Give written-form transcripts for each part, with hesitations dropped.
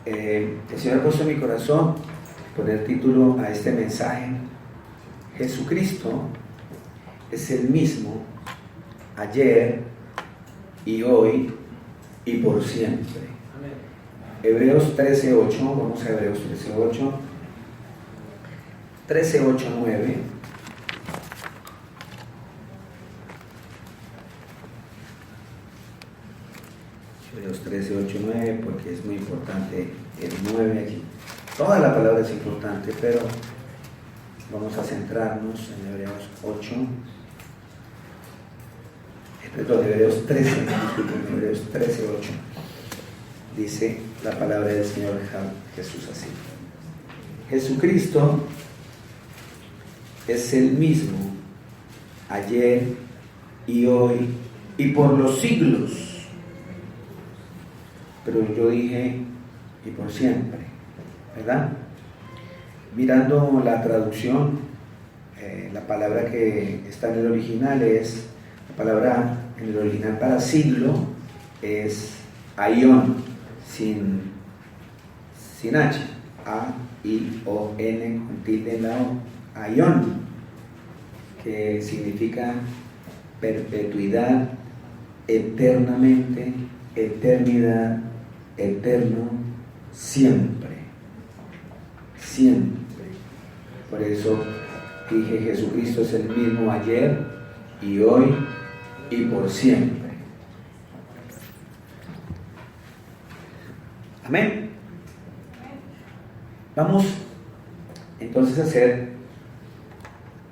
El Señor ha puesto en mi corazón poner título a este mensaje: Jesucristo es el mismo ayer y hoy y por siempre. Hebreos 13:8, vamos a Hebreos 13:8, 13:8, 9. Hebreos 13:8, 9, porque es muy importante el 9 aquí. Toda la palabra es importante, pero vamos a centrarnos en Hebreos 8. Perdón, Hebreos 13, disculpen, Hebreos 13:8. Dice la palabra del Señor Jesús así: Jesucristo es el mismo ayer y hoy y por los siglos. Pero yo dije y por siempre, ¿verdad? Mirando la traducción, la palabra que está en el original es, la palabra en el original para siglo es aion, sin H, A-I-O-N con tilde en la O, aion, que significa perpetuidad, eternamente, eternidad, eterno, siempre, siempre. Por eso dije, Jesucristo es el mismo ayer y hoy y por siempre. Amén. Vamos entonces a hacer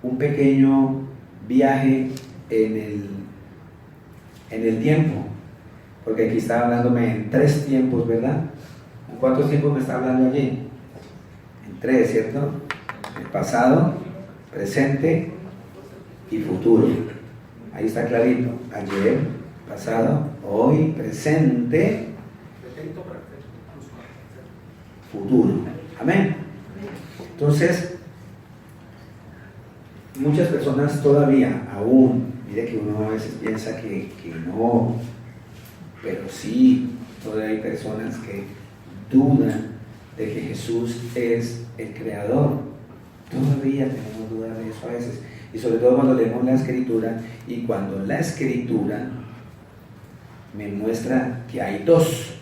un pequeño viaje en el tiempo, porque aquí está hablándome en 3 tiempos, ¿verdad? ¿En cuántos tiempos me está hablando allí? En 3, ¿cierto? El pasado, presente y futuro. Ahí está clarito: ayer, pasado, hoy, presente, futuro. Amén. Entonces, muchas personas todavía, aún, mire que uno a veces piensa que no, pero sí, todavía hay personas que dudan de que Jesús es el Creador. Todavía tenemos dudas de eso a veces, y sobre todo cuando leemos la Escritura, y cuando la Escritura me muestra que hay dos.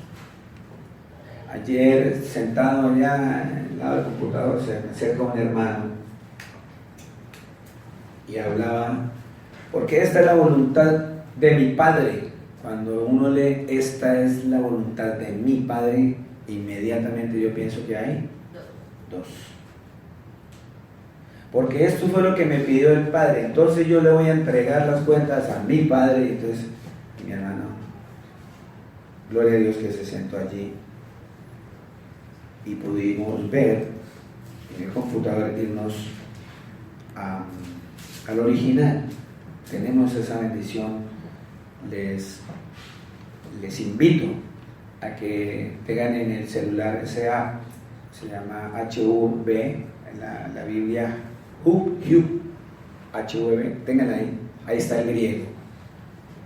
Ayer, sentado allá al lado del computador, se me acerca un hermano y hablaba, porque esta es la voluntad de mi Padre. Cuando uno lee, esta es la voluntad de mi Padre, inmediatamente yo pienso que hay dos. Porque esto fue lo que me pidió el Padre, entonces yo le voy a entregar las cuentas a mi Padre. Y entonces, mi hermano, gloria a Dios que se sentó allí y pudimos ver en el computador, irnos al original. Tenemos esa bendición. Les invito a que tengan en el celular ese app, se llama HUB, la Biblia HUB, tengan ahí está el griego.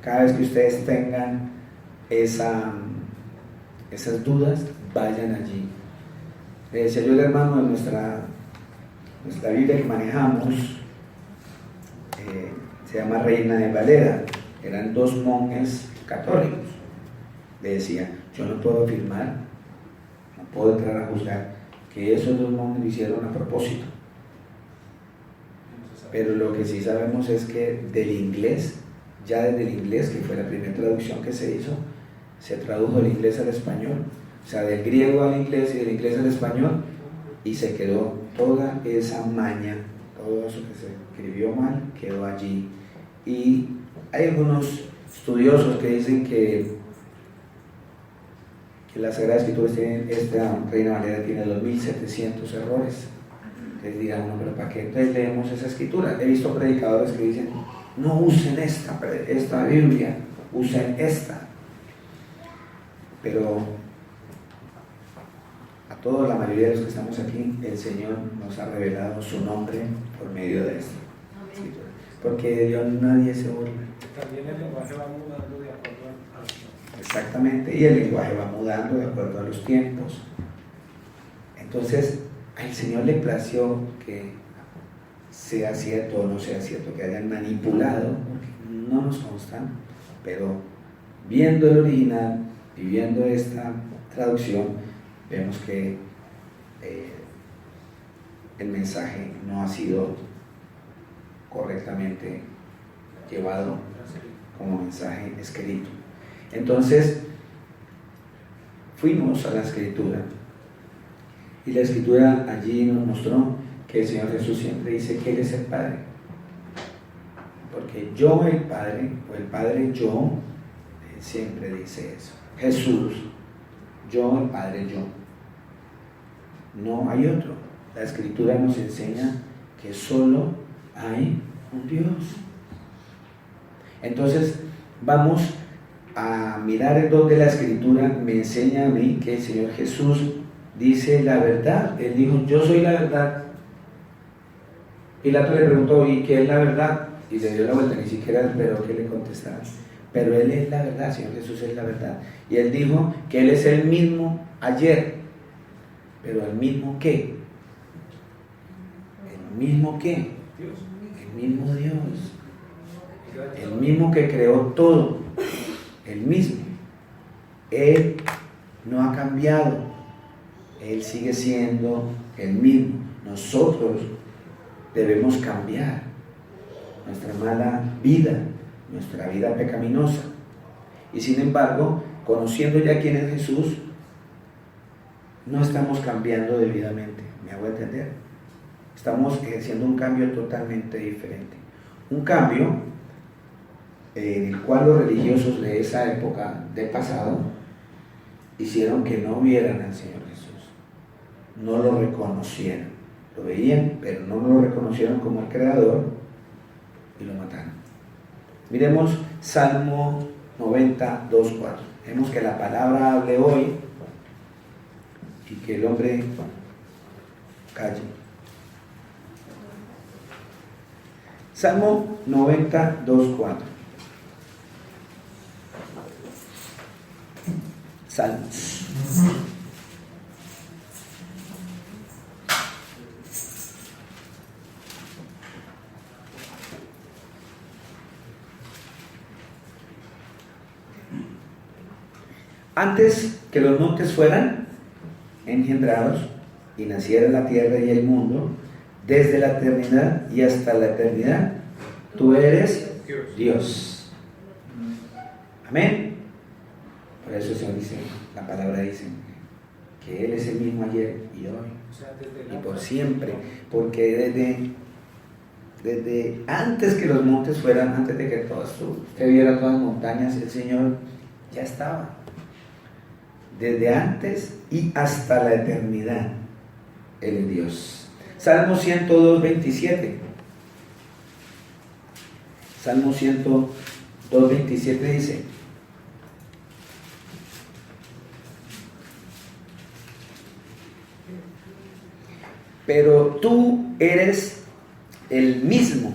Cada vez que ustedes tengan esas dudas, vayan allí. Le decía yo al hermano, de nuestra Biblia que manejamos, se llama Reina de Valera. Eran 2 monjes católicos. Le decía, yo no puedo afirmar, no puedo entrar a juzgar que esos 2 monjes lo hicieron a propósito. Pero lo que sí sabemos es que del inglés, ya desde el inglés, que fue la primera traducción que se hizo, se tradujo del inglés al español. O sea, del griego al inglés y del inglés al español, y se quedó toda esa maña, todo eso que se escribió mal, quedó allí. Y hay algunos estudiosos que dicen que la Sagrada Escritura esta Reina Valera tiene 2700 errores. Les dirá uno, pero ¿para qué entonces leemos esa escritura? He visto predicadores que dicen, no usen esta Biblia, usen esta. Pero a toda la mayoría de los que estamos aquí, el Señor nos ha revelado su nombre por medio de esta escritura. Porque de Dios nadie se burla. También el lenguaje va mudando de acuerdo a... Exactamente, y el lenguaje va mudando de acuerdo a los tiempos. Entonces, al Señor le plació que sea cierto o no sea cierto, que hayan manipulado, porque no nos consta, pero viendo el original y viendo esta traducción, vemos que el mensaje no ha sido correctamente llevado como mensaje escrito. Entonces, fuimos a la Escritura y la Escritura allí nos mostró que el Señor Jesús siempre dice que Él es el Padre, porque yo el Padre, o el Padre yo, Él siempre dice eso. Jesús, yo el Padre yo, no hay otro. La Escritura nos enseña que solo hay un Dios. Entonces vamos a mirar en donde la Escritura me enseña a mí que el Señor Jesús dice la verdad. Él dijo, yo soy la verdad. Pilato le preguntó, ¿y qué es la verdad? Y le dio la vuelta, ni siquiera esperó que le contestara. Pero Él es la verdad, Señor Jesús es la verdad. Y Él dijo que Él es el mismo ayer. ¿Pero el mismo qué? ¿El mismo qué? El mismo Dios. El mismo que creó todo. El mismo. Él no ha cambiado. Él sigue siendo el mismo. Nosotros debemos cambiar nuestra mala vida, nuestra vida pecaminosa. Y sin embargo, conociendo ya quién es Jesús, no estamos cambiando debidamente. ¿Me hago entender? Estamos ejerciendo un cambio totalmente diferente. Un cambio en el cual los religiosos de esa época de pasado hicieron que no vieran al Señor Jesús, no lo reconocieran. Lo veían, pero no lo reconocieron como el Creador y lo mataron. Miremos Salmo 92:4. Vemos que la palabra hable hoy y que el hombre calle. Salmo 92:4. Salmos. Antes que los montes fueran engendrados y naciera la tierra y el mundo, desde la eternidad y hasta la eternidad, tú eres Dios. Amén. Por eso el Señor dice, la palabra dice, que Él es el mismo ayer y hoy, y por siempre, porque desde antes que los montes fueran, antes de que usted viera todas las montañas, el Señor ya estaba. Desde antes y hasta la eternidad, Él es Dios. Salmo 102:27. Salmo 102:27 dice, pero tú eres el mismo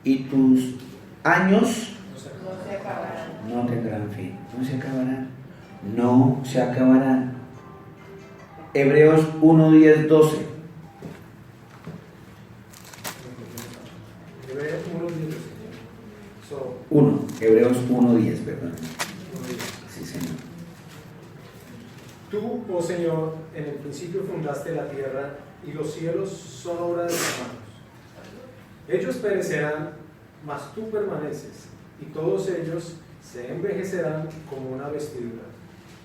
y tus años no tendrán fin, no se acabarán. No se acabarán. Hebreos 1:10-12. Hebreos 1:10, perdón. Sí, Señor. Tú, oh Señor, en el principio fundaste la tierra y los cielos son obra de tus manos. Ellos perecerán, mas tú permaneces, y todos ellos se envejecerán como una vestidura.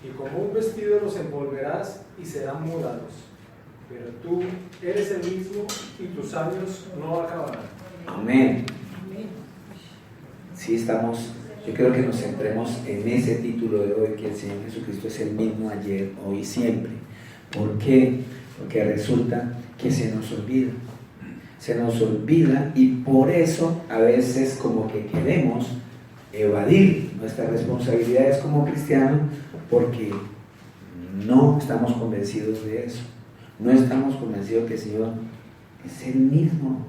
Y como un vestido los envolverás y serán mudados. Pero tú eres el mismo y tus años no acabarán. Amén. Sí, yo creo que nos centremos en ese título de hoy, que el Señor Jesucristo es el mismo ayer, hoy y siempre. ¿Por qué? Porque resulta que se nos olvida. Se nos olvida y por eso a veces como que queremos evadir nuestras responsabilidades como cristianos, porque no estamos convencidos de eso. No estamos convencidos que el Señor es el mismo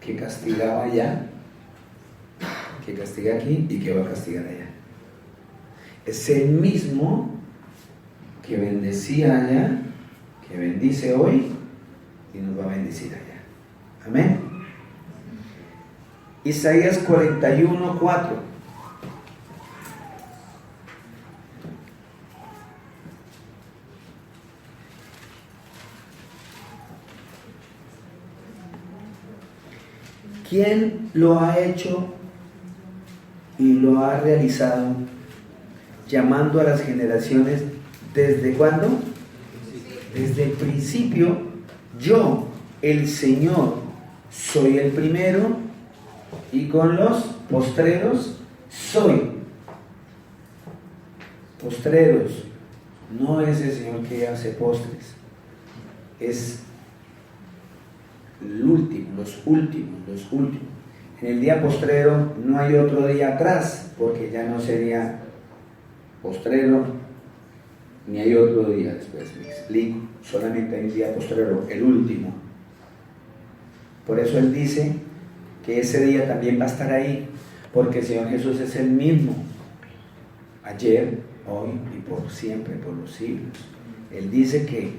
que castigaba allá, que castiga aquí y que va a castigar allá. Es el mismo que bendecía allá, que bendice hoy y nos va a bendecir allá. Amén. Isaías 41:4. ¿Quién lo ha hecho y lo ha realizado, llamando a las generaciones desde cuándo? Desde el principio. Yo, el Señor, soy el primero y con los postreros soy. Postreros, no es el Señor que hace postres, es el último, los últimos. En el día postrero no hay otro día atrás, porque ya no sería postrero, ni hay otro día después, me explico. Solamente hay un día postrero, el último. Por eso Él dice que ese día también va a estar ahí, porque el Señor Jesús es el mismo, ayer, hoy y por siempre, por los siglos. Él dice que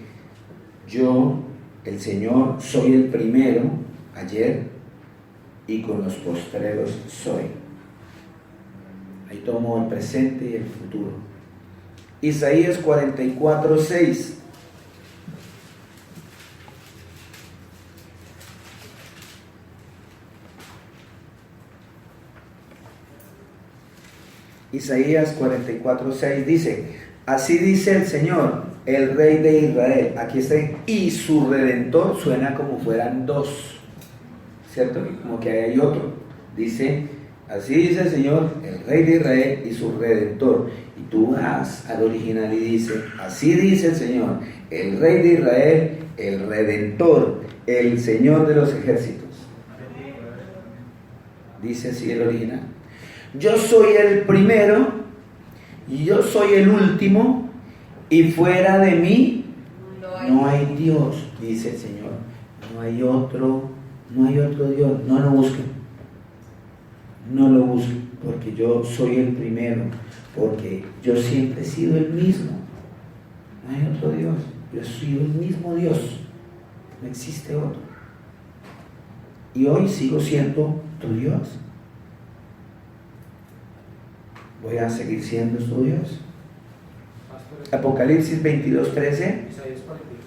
yo, el Señor, soy el primero, ayer, y con los postreros soy. Ahí tomo el presente y el futuro. Isaías 44:6. Isaías 44:6 dice: así dice el Señor, el Rey de Israel. Aquí está, y su Redentor. Suena como fueran dos, ¿cierto? Como que hay otro. Dice: así dice el Señor, el Rey de Israel y su Redentor. Y tú vas al original y dice: así dice el Señor, el Rey de Israel, el Redentor, el Señor de los ejércitos. Dice así el original. Yo soy el primero y yo soy el último, y fuera de mí no hay Dios, dice el Señor. No hay otro Dios. No lo busquen, porque yo soy el primero, porque yo siempre he sido el mismo. No hay otro Dios, yo he sido el mismo Dios, no existe otro. Y hoy sigo siendo tu Dios. Voy a seguir siendo tu Dios. Apocalipsis 22:13. Isaías 43.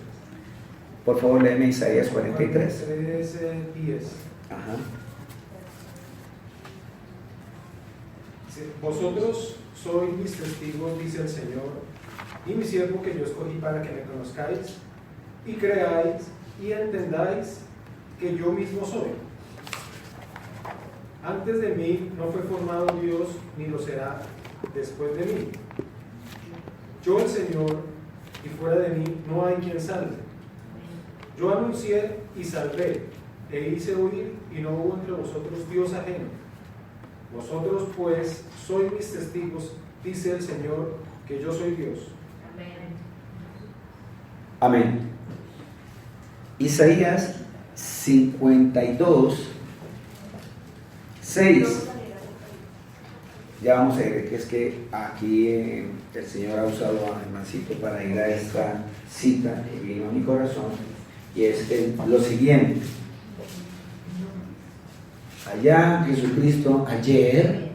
Por favor, léeme Isaías 43. 43:10. Ajá. Vosotros sois mis testigos, dice el Señor, y mi siervo que yo escogí para que me conozcáis y creáis y entendáis que yo mismo soy. Antes de mí no fue formado Dios, ni lo será después de mí. Yo el Señor, y fuera de mí no hay quien salve. Yo anuncié y salvé, e hice oír, y no hubo entre vosotros Dios ajeno. Vosotros pues sois mis testigos, dice el Señor, que yo soy Dios. Amén. Isaías 52:6. Ya vamos a ver que es que aquí el Señor ha usado a Hermancito para ir a esta cita que vino a mi corazón, y es lo siguiente. Allá Jesucristo ayer,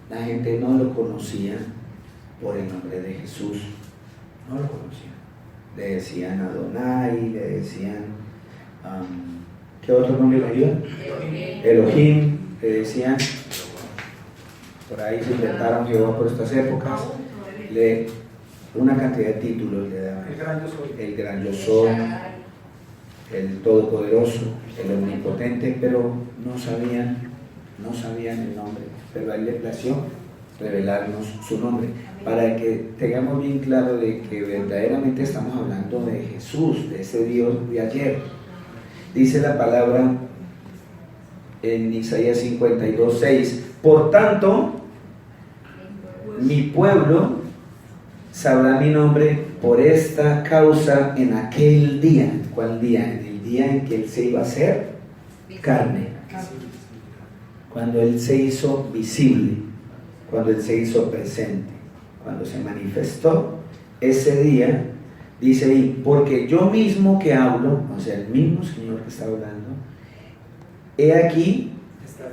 la gente no lo conocía por el nombre de Jesús, no lo conocían. Le decían Adonai, le decían, ¿qué otro nombre le dieron? Elohim, le decían, por ahí se inventaron Jehová por estas épocas, una cantidad de títulos le daban. El gran yo soy, el todopoderoso, el omnipotente, pero no sabían el nombre. Pero a Él le plació revelarnos su nombre, para que tengamos bien claro de que verdaderamente estamos hablando de Jesús, de ese Dios de ayer. Dice la palabra en Isaías 52:6: por tanto, mi pueblo sabrá mi nombre por esta causa en aquel día. ¿Cuál día? En el día en que Él se iba a hacer carne, cuando Él se hizo visible, cuando Él se hizo presente, cuando se manifestó ese día, dice ahí, porque yo mismo que hablo, o sea, el mismo Señor que está hablando, he aquí,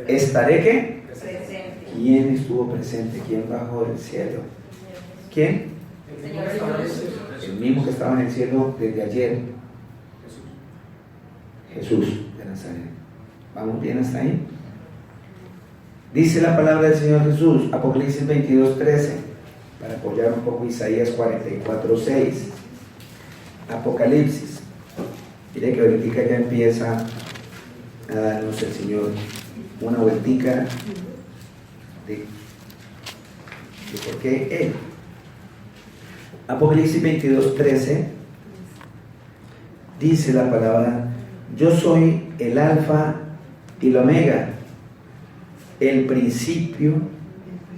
estaré ¿qué? Presente. ¿Quién estuvo presente? ¿Quién bajó del cielo? ¿Quién? El mismo que estaba en el cielo desde ayer. Jesús de Nazaret. ¿Vamos bien hasta ahí? Dice la palabra del Señor Jesús, Apocalipsis 22:13, para apoyar un poco Isaías 44:6. Apocalipsis. Mire que ahorita ya empieza a darnos el Señor una vueltica de por qué Él. Apocalipsis 22:13 dice la palabra: yo soy el alfa y el omega, el principio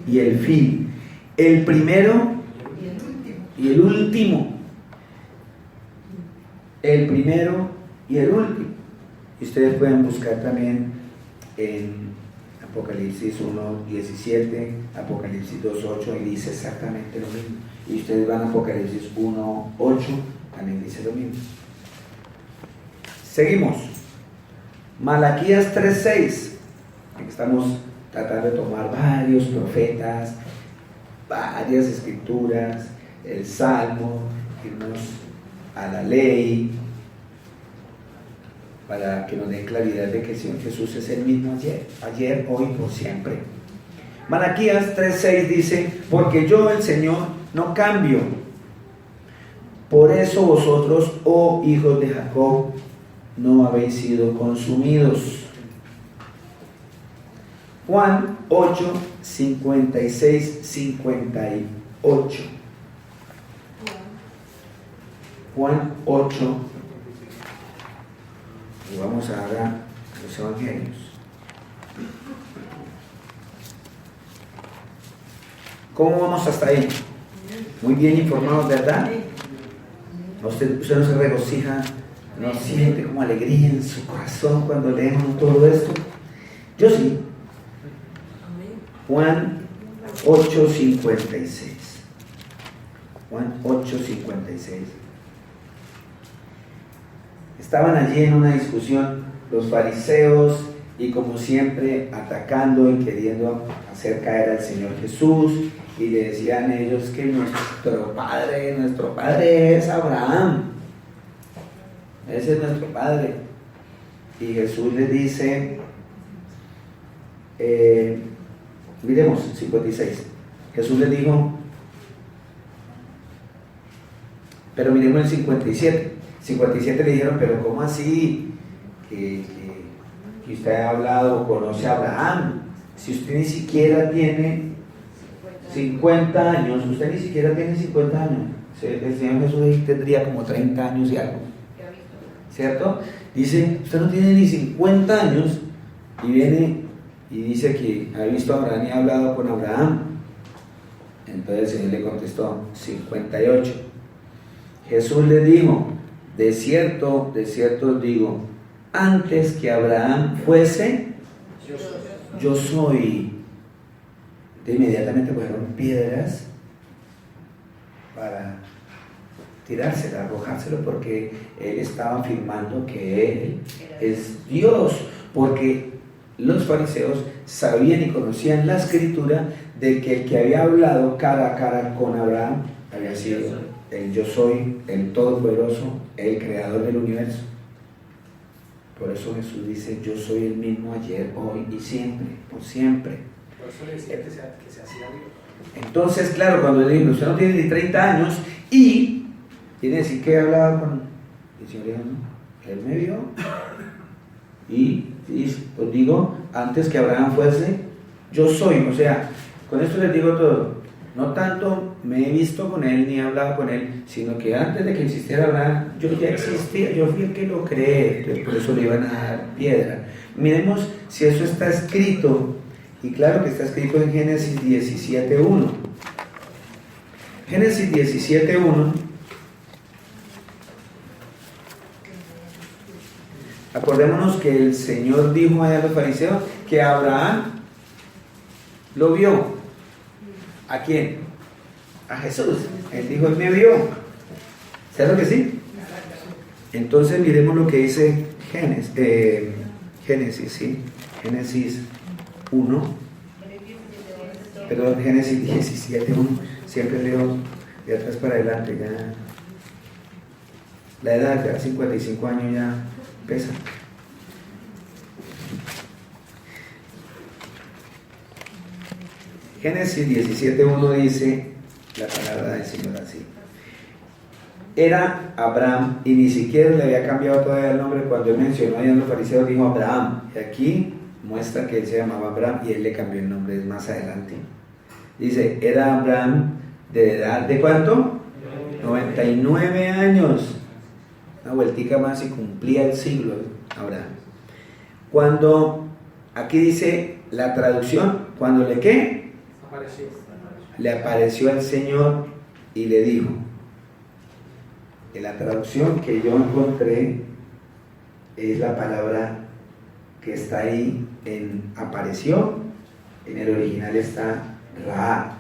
y el fin, el primero y el último, el primero y el último. Y ustedes pueden buscar también en Apocalipsis 1:17, Apocalipsis 2:8, y dice exactamente lo mismo. Y ustedes van a Apocalipsis 1:8, también dice lo mismo. Seguimos. Malaquías 3:6. Estamos tratando de tomar varios profetas, varias escrituras, el Salmo, irnos a la ley, para que nos dé claridad de que el Señor Jesús es el mismo ayer, hoy, por siempre. Malaquías 3:6 dice: porque yo, el Señor, no cambio. Por eso vosotros, oh hijos de Jacob, no habéis sido consumidos. Juan 8:56-58. Juan 8. Y vamos ahora a los evangelios. ¿Cómo vamos hasta ahí? Muy bien informados, ¿verdad? Usted no se regocija, no siente como alegría en su corazón cuando leemos todo esto. Yo sí. Juan 8:56. Juan 8:56. Estaban allí en una discusión los fariseos y, como siempre, atacando y queriendo hacer caer al Señor Jesús, y le decían ellos que nuestro padre es Abraham. Ese es nuestro padre. Y Jesús les dice, miremos 56. Jesús les dijo, pero miremos el 57. 57 le dijeron, pero ¿cómo así? Que usted ha hablado, conoce a Abraham. Si usted ni siquiera tiene 50 años, usted ni siquiera tiene 50 años. El Señor Jesús tendría como 30 años y algo. ¿Cierto? Dice, usted no tiene ni 50 años y viene y dice que ha visto a Abraham y ha hablado con Abraham. Entonces el Señor le contestó, 58. Jesús le dijo, de cierto os digo, antes que Abraham fuese, yo soy. De inmediatamente cogieron piedras para tirársela, arrojárselo, porque él estaba afirmando que él es Dios, porque los fariseos sabían y conocían la escritura de que el que había hablado cara a cara con Abraham había sido el yo soy, el todopoderoso, el creador del universo. Por eso Jesús dice, yo soy el mismo ayer, hoy y siempre, por siempre. Por eso le decía que se hacía Dios. Entonces, claro, cuando le digo, usted no tiene ni 30 años y quiere decir que hablaba con el Señor, dijo, no, él me vio y os digo, antes que Abraham fuese, yo soy. O sea, con esto les digo todo. No tanto me he visto con él ni he hablado con él, sino que antes de que existiera Abraham, yo ya existía, yo fui el que lo creé, entonces por eso le iban a dar piedra. Miremos si eso está escrito, y claro que está escrito en Génesis 17:1. Génesis 17:1. Acordémonos que el Señor dijo a los fariseos que Abraham lo vio. ¿A quién? a Jesús. Él dijo, Él me vio. ¿Sabes lo que sí? Entonces miremos lo que dice Génesis, ¿sí? Génesis 1, perdón, Génesis 17, 1. Siempre leo de atrás para adelante, ya. La edad, ya 55 años ya pesa. Génesis 17:1 dice la palabra del Señor así. Era Abraham, y ni siquiera le había cambiado todavía el nombre. Cuando él mencionó a los fariseos, dijo Abraham. Y aquí muestra que él se llamaba Abraham y él le cambió el nombre más adelante. Dice, era Abraham de edad, ¿de cuánto? 99 años. Una vueltica más y cumplía el siglo Abraham. Cuando, aquí dice la traducción, cuando le ¿qué? Le apareció el Señor y le dijo. En la traducción que yo encontré es la palabra que está ahí en apareció. En el original está Ra,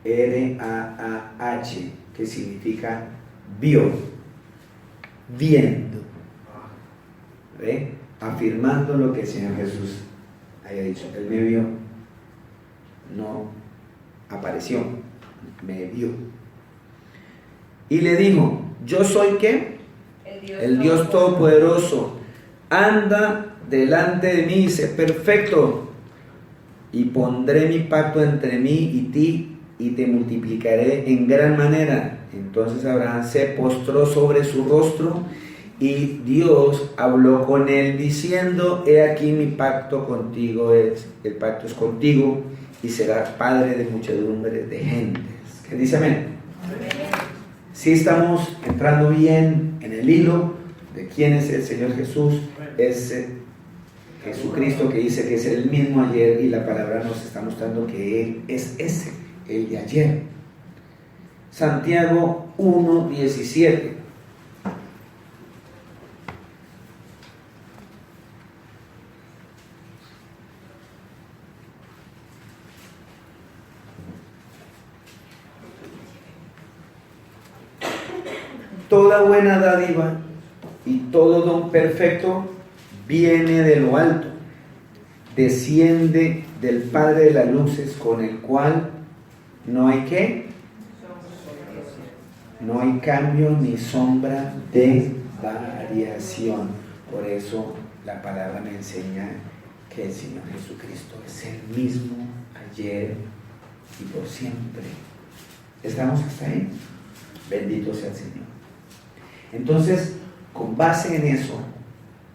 R-A-A-H, que significa vio, viendo. ¿Ve? Afirmando lo que el Señor Jesús haya dicho. Él me vio, no apareció, me vio. Y le dijo, yo soy ¿qué? El Dios Todopoderoso. Anda delante de mí y sé perfecto. Y pondré mi pacto entre mí y ti y te multiplicaré en gran manera. Entonces Abraham se postró sobre su rostro y Dios habló con él diciendo, he aquí mi pacto contigo es, el pacto es contigo y serás padre de muchedumbre de gentes. ¿Qué dice amén? Si estamos entrando bien en el hilo de quién es el Señor Jesús, es Jesucristo, que dice que es el mismo ayer, y la palabra nos está mostrando que Él es ese, el de ayer. Santiago 1:17. Toda buena dádiva y todo don perfecto viene de lo alto, desciende del Padre de las luces, con el cual no hay ¿qué? No hay cambio ni sombra de variación. Por eso la palabra me enseña que el Señor Jesucristo es el mismo ayer y por siempre. ¿Estamos hasta ahí? Bendito sea el Señor. Entonces, con base en eso,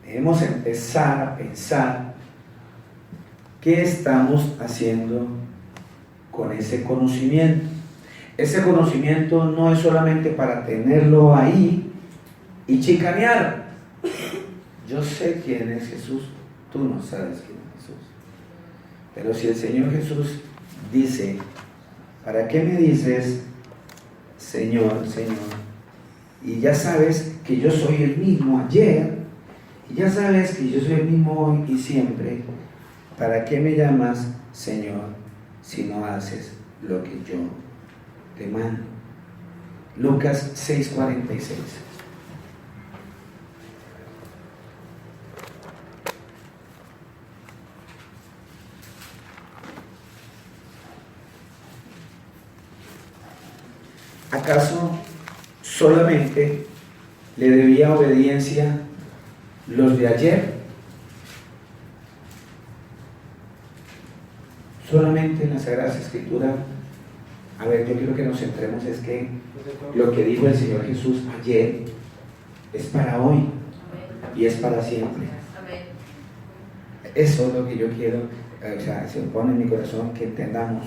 debemos empezar a pensar qué estamos haciendo con ese conocimiento. Ese conocimiento no es solamente para tenerlo ahí y chicanear. Yo sé quién es Jesús, tú no sabes quién es Jesús. Pero si el Señor Jesús dice, ¿para qué me dices, Señor, Señor? Y ya sabes que yo soy el mismo ayer, y ya sabes que yo soy el mismo hoy y siempre. ¿Para qué me llamas Señor si no haces lo que yo te mando? Lucas 6:46. ¿Acaso solamente le debía obediencia los de ayer? Solamente en la Sagrada Escritura. A ver, yo quiero que nos centremos, es que lo que dijo el Señor Jesús ayer es para hoy y es para siempre. Eso es lo que yo quiero, o sea, se pone en mi corazón que entendamos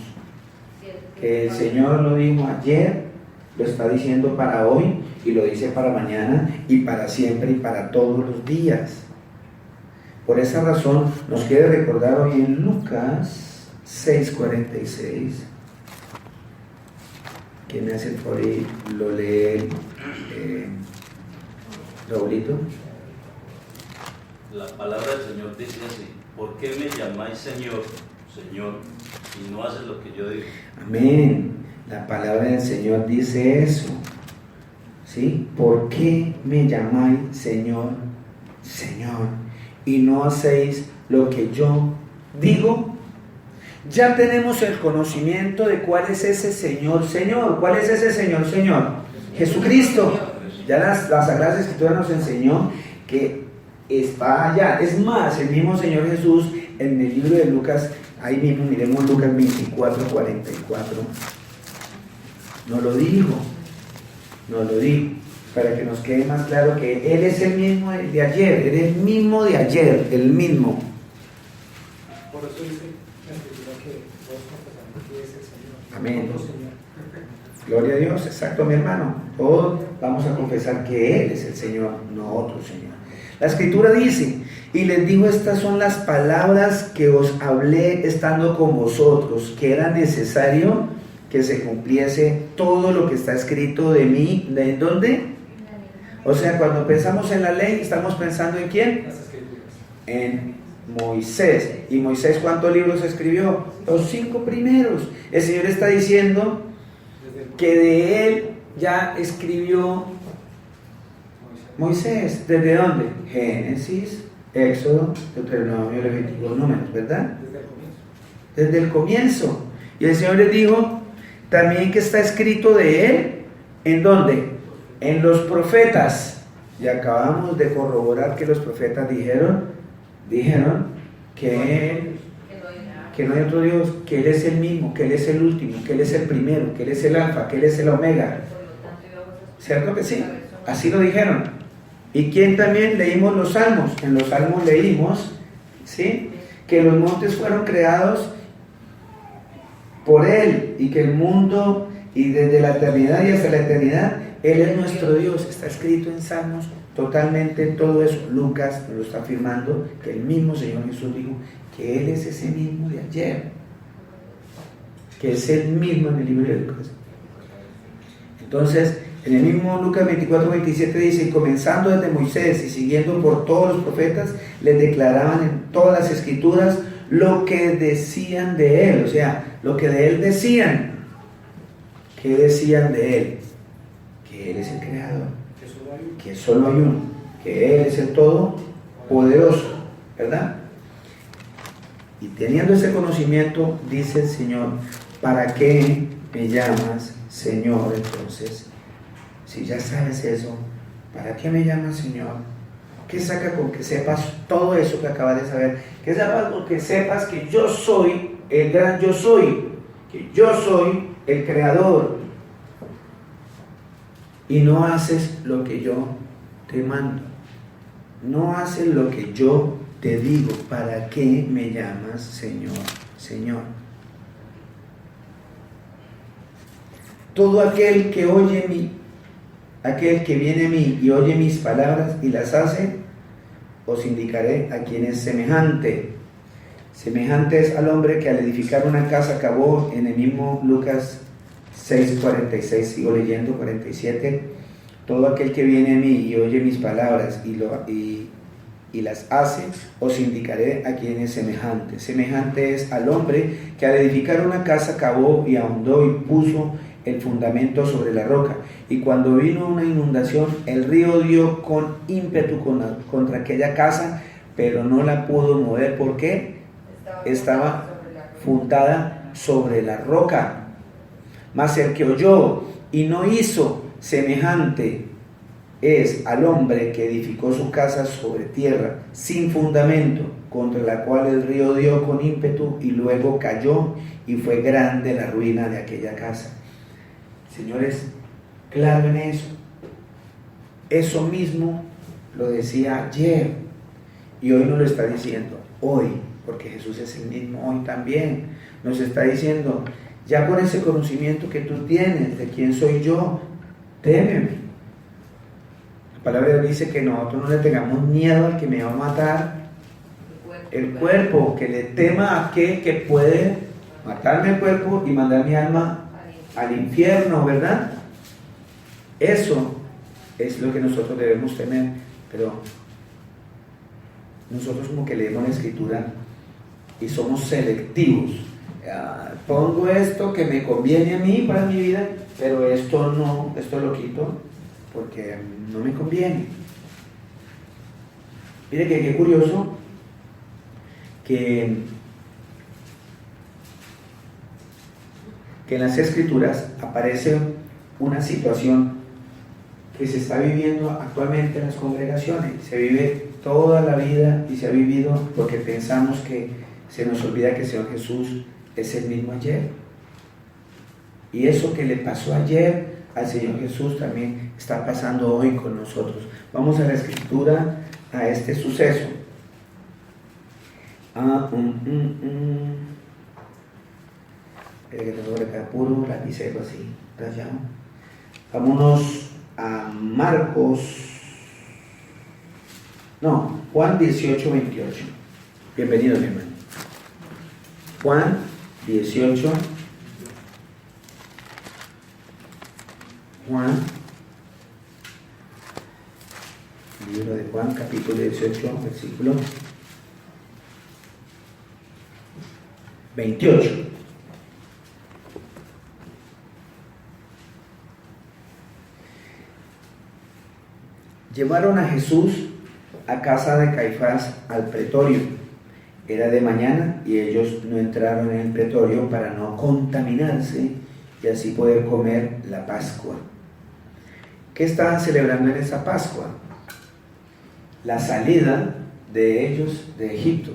que el Señor lo dijo ayer, lo está diciendo para hoy y lo dice para mañana y para siempre y para todos los días. Por esa razón nos quiere recordar hoy en Lucas 6:46. ¿Quién me hace el favor y lo lee, Raulito? La palabra del Señor dice así: ¿por qué me llamáis Señor, Señor, y no haces lo que yo digo? Amén. La palabra del Señor dice eso. ¿Sí? ¿Por qué me llamáis Señor, Señor, y no hacéis lo que yo digo? Ya tenemos el conocimiento de cuál es ese Señor, Señor. ¿Cuál es ese Señor, Señor? Jesucristo. Ya las Sagradas Escrituras nos enseñó que está allá. Es más, el mismo Señor Jesús en el libro de Lucas, ahí mismo miremos Lucas 24, 44, nos lo dijo, para que nos quede más claro que Él es el mismo de ayer, Él es el mismo de ayer, el mismo. Por eso dice la Escritura que vos confesamos que es el Señor. Amén. Otro Señor. Gloria a Dios, exacto, mi hermano. Todos vamos a confesar que Él es el Señor, no otro Señor. La Escritura dice, y les digo, estas son las palabras que os hablé estando con vosotros, que era necesario que se cumpliese todo lo que está escrito de mí. ¿De dónde? O sea, cuando pensamos en la ley, ¿estamos pensando en quién? Las Escrituras. En Moisés. ¿Y Moisés cuántos libros escribió? Los 5 primeros. El Señor está diciendo que de él ya escribió Moisés. ¿Desde dónde? Génesis, Éxodo, Deuteronomio, Levítico, Números, ¿verdad? Desde el comienzo. Desde el comienzo. Y el Señor les dijo también que está escrito de él. ¿En dónde? En los profetas. Y acabamos de corroborar que los profetas dijeron que no hay otro Dios, que Él es el mismo, que Él es el último, que Él es el primero, que Él es el alfa, que Él es el omega. ¿Cierto que sí? Así lo dijeron. ¿Y quién también? Leímos los salmos. En los salmos leímos, ¿sí?, que los montes fueron creados por Él y que el mundo, y desde la eternidad y hasta la eternidad, Él es nuestro Dios. Está escrito en salmos totalmente todo eso. Lucas nos lo está afirmando, que el mismo Señor Jesús dijo que Él es ese mismo de ayer, que es el mismo en el libro de Lucas. Entonces, en el mismo Lucas 24, 27 dice, y comenzando desde Moisés y siguiendo por todos los profetas, les declaraban en todas las escrituras lo que decían de Él, o sea, lo que de Él decían. ¿Qué decían de Él? Que Él es el creador, que solo hay uno, que Él es el todopoderoso, ¿verdad? Y teniendo ese conocimiento, dice el Señor, ¿para qué me llamas Señor? Entonces, si ya sabes eso, ¿para qué me llamas Señor? ¿Qué saca con que sepas todo eso que acabas de saber? ¿Qué saca con que sepas que yo soy el gran yo soy? Que yo soy el creador. Y no haces lo que yo te mando. No haces lo que yo te digo. ¿Para qué me llamas Señor, Señor? Todo aquel que viene a mí y oye mis palabras y las hace, os indicaré a quién es semejante. Semejante es al hombre que al edificar una casa acabó, en el mismo Lucas 6:46, sigo leyendo, 47. Todo aquel que viene a mí y oye mis palabras y las hace, os indicaré a quién es semejante. Semejante es al hombre que al edificar una casa cavó y ahondó y puso el fundamento sobre la roca. Y cuando vino una inundación, el río dio con ímpetu contra aquella casa, pero no la pudo mover. ¿Por qué? Estaba fundada sobre la roca. Mas el que oyó y no hizo, semejante es al hombre que edificó su casa sobre tierra, sin fundamento, contra la cual el río dio con ímpetu y luego cayó, y fue grande la ruina de aquella casa. Señores, claro en eso. Eso mismo lo decía ayer y hoy nos lo está diciendo hoy, porque Jesús es el mismo hoy también. Nos está diciendo, ya con ese conocimiento que tú tienes de quién soy yo, témeme. La palabra dice que nosotros no le tengamos miedo al que me va a matar el cuerpo, que le tema a aquel que puede matarme el cuerpo y mandar mi alma al infierno, ¿verdad? Eso es lo que nosotros debemos temer. Pero nosotros como que leemos la Escritura y somos selectivos pongo esto que me conviene a mí para mi vida, pero esto no, esto lo quito porque no me conviene. Mire que qué curioso que en las Escrituras aparece una situación que se está viviendo actualmente en las congregaciones. Se vive toda la vida y se ha vivido porque pensamos que se nos olvida que el Señor Jesús es el mismo ayer. Y eso que le pasó ayer al Señor Jesús también está pasando hoy con nosotros. Vamos a la Escritura, a este suceso. Espera que tengo por acá puro lapicero así, rayado. Vámonos a Juan 18, 28. Bienvenido, mi hermano. Juan 18. Libro de Juan, capítulo 18, versículo 28. Llevaron a Jesús a casa de Caifás al pretorio. Era de mañana y ellos no entraron en el pretorio para no contaminarse y así poder comer la Pascua. ¿Qué estaban celebrando en esa Pascua? La salida de ellos de Egipto.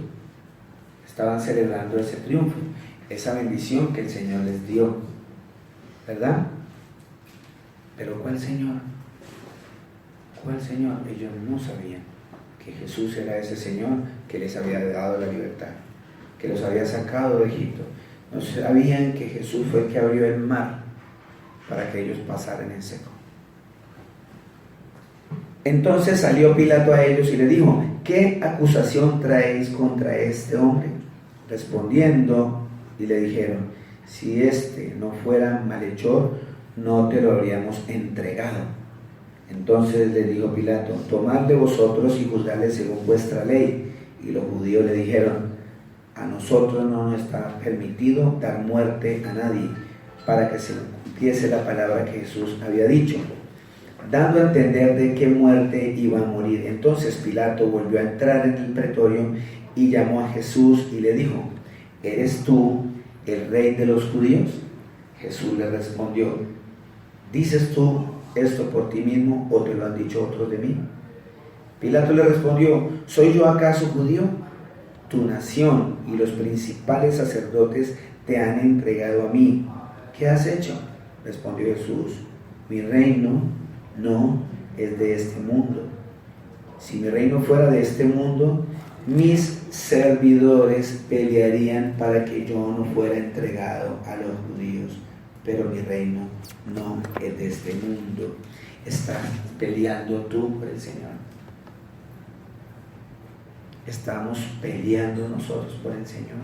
Estaban celebrando ese triunfo, esa bendición que el Señor les dio, ¿verdad? Pero ¿cuál Señor? ¿Cuál Señor? Ellos no sabían que Jesús era ese Señor que les había dado la libertad, que los había sacado de Egipto. No sabían que Jesús fue el que abrió el mar para que ellos pasaran en seco. Entonces salió Pilato a ellos y le dijo: ¿qué acusación traéis contra este hombre? Respondiendo, y le dijeron: si este no fuera malhechor, no te lo habríamos entregado. Entonces le dijo Pilato: tomad de vosotros y juzgadle según vuestra ley. Y los judíos le dijeron: a nosotros no nos está permitido dar muerte a nadie, para que se cumpliese la palabra que Jesús había dicho, dando a entender de qué muerte iba a morir. Entonces Pilato volvió a entrar en el pretorio y llamó a Jesús y le dijo: ¿eres tú el rey de los judíos? Jesús le respondió: ¿dices tú esto por ti mismo o te lo han dicho otros de mí? Pilato le respondió: ¿soy yo acaso judío? Tu nación y los principales sacerdotes te han entregado a mí. ¿Qué has hecho? Respondió Jesús: mi reino no es de este mundo. Si mi reino fuera de este mundo, mis servidores pelearían para que yo no fuera entregado a los judíos. Pero mi reino no es de este mundo. Estás peleando tú por el Señor. Estamos peleando nosotros por el Señor.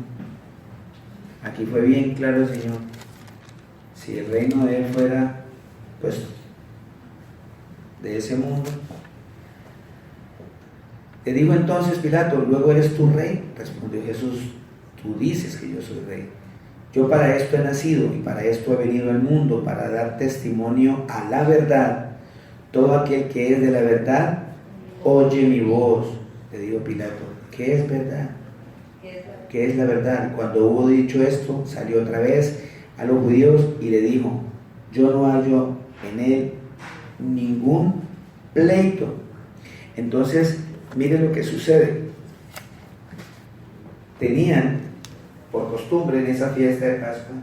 Aquí fue bien claro el Señor. Si el reino de Él fuera, pues, de ese mundo. Le dijo entonces Pilato: ¿luego eres tú rey? Respondió Jesús: tú dices que yo soy rey. Yo para esto he nacido y para esto he venido al mundo, para dar testimonio a la verdad. Todo aquel que es de la verdad, oye mi voz. Le dijo Pilato: ¿qué es verdad? ¿Qué es la verdad? Cuando hubo dicho esto, salió otra vez a los judíos y le dijo: yo no hallo en él ningún pleito. Entonces, miren lo que sucede. Tenían por costumbre en esa fiesta de Pascua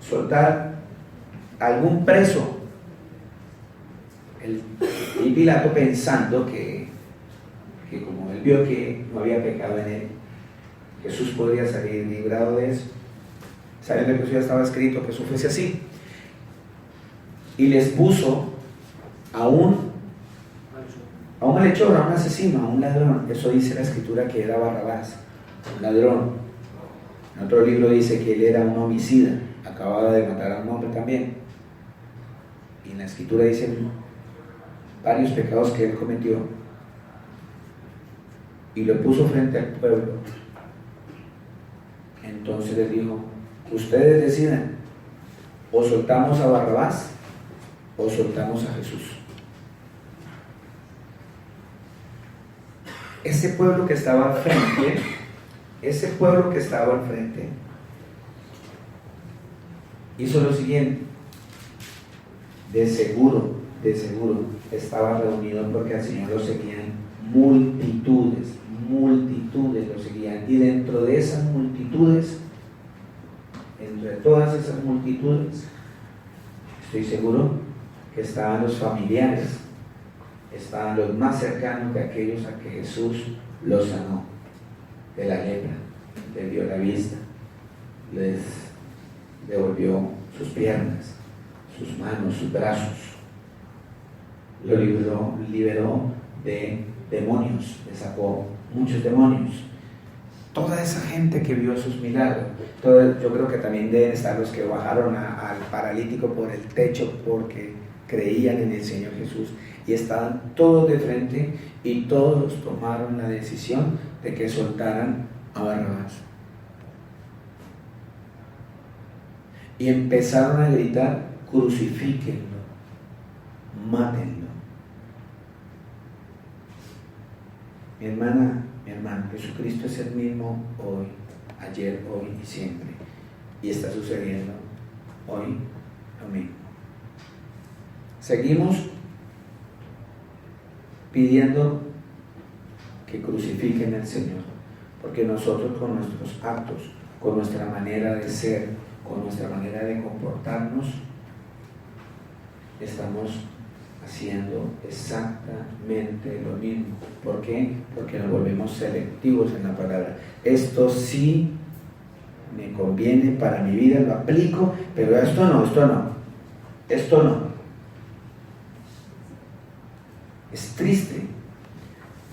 soltar algún preso. Y Pilato, pensando que como él vio que no había pecado en él, Jesús podría salir librado de eso, sabiendo que eso ya estaba escrito, que eso fuese así, y les puso a un malhechor, a un asesino, a un ladrón. Eso dice la Escritura que era Barrabás, un ladrón. En otro libro dice que él era un homicida, acababa de matar a un hombre también. Y en la Escritura dicen varios pecados que él cometió. Y lo puso frente al pueblo. Entonces les dijo: Ustedes decidan, o soltamos a Barrabás o soltamos a Jesús. Ese pueblo que estaba al frente, hizo lo siguiente. De seguro estaba reunido porque al Señor lo seguían multitudes lo seguían, y dentro de esas multitudes, entre todas esas multitudes, estoy seguro que estaban los familiares, estaban los más cercanos de aquellos a que Jesús los sanó de la lepra, les dio la vista, les devolvió sus piernas, sus manos, sus brazos, lo liberó de demonios, le sacó muchos demonios. Toda esa gente que vio sus milagros, yo creo que también deben estar los que bajaron al paralítico por el techo porque creían en el Señor Jesús, y estaban todos de frente y todos tomaron la decisión de que soltaran a Barrabás. Y empezaron a gritar: crucifíquenlo, mátenlo. Mi hermana, mi hermano, Jesucristo es el mismo hoy, ayer, hoy y siempre. Y está sucediendo hoy lo mismo. Seguimos pidiendo que crucifiquen al Señor, porque nosotros con nuestros actos, con nuestra manera de ser, con nuestra manera de comportarnos, estamos haciendo exactamente lo mismo. ¿Por qué? Porque nos volvemos selectivos en la palabra. Esto sí me conviene para mi vida, lo aplico, pero esto no. Es triste.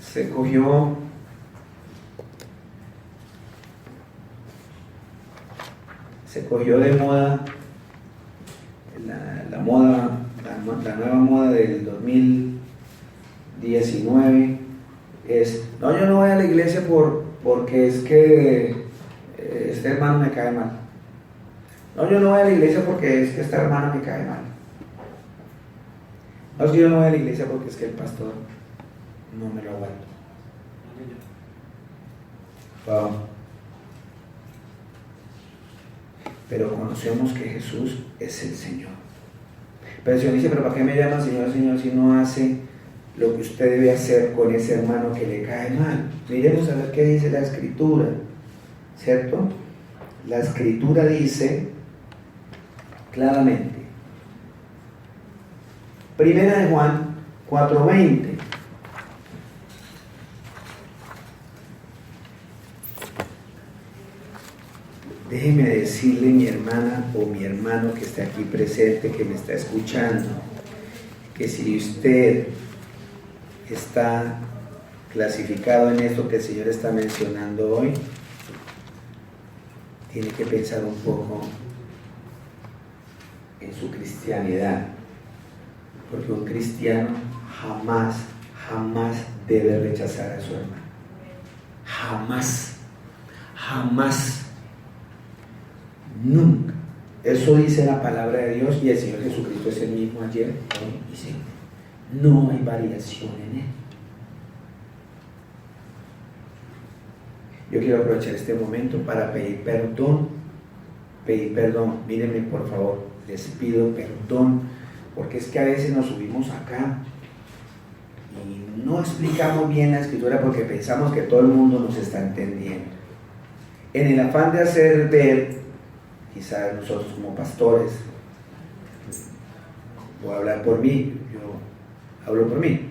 Se cogió de moda la nueva moda del 2019 es: no, yo no voy a la iglesia porque es que este hermano me cae mal. No, yo no voy a la iglesia porque es que esta hermana me cae mal. No, es que yo no voy a la iglesia porque es que el pastor no me lo aguanto. Wow. Pero conocemos que Jesús es el Señor. Pero el Señor dice: pero ¿para qué me llama Señor, Señor, si no hace lo que usted debe hacer con ese hermano que le cae mal? Miremos a ver qué dice la Escritura, ¿cierto? La Escritura dice claramente, Primera de Juan 4:20. Déjeme decirle, mi hermana o mi hermano que está aquí presente, que me está escuchando, que si usted está clasificado en esto que el Señor está mencionando hoy, tiene que pensar un poco en su cristianidad, porque un cristiano jamás debe rechazar a su hermano. Jamás. Nunca. Eso dice la palabra de Dios, y el Señor Jesucristo es el mismo ayer, hoy y siempre. No hay variación en él. Yo quiero aprovechar este momento para pedir perdón. Mírenme por favor, les pido perdón, porque es que a veces nos subimos acá y no explicamos bien la Escritura porque pensamos que todo el mundo nos está entendiendo. En el afán de hacer ver, quizás nosotros como pastores, voy a hablar por mí, yo hablo por mí,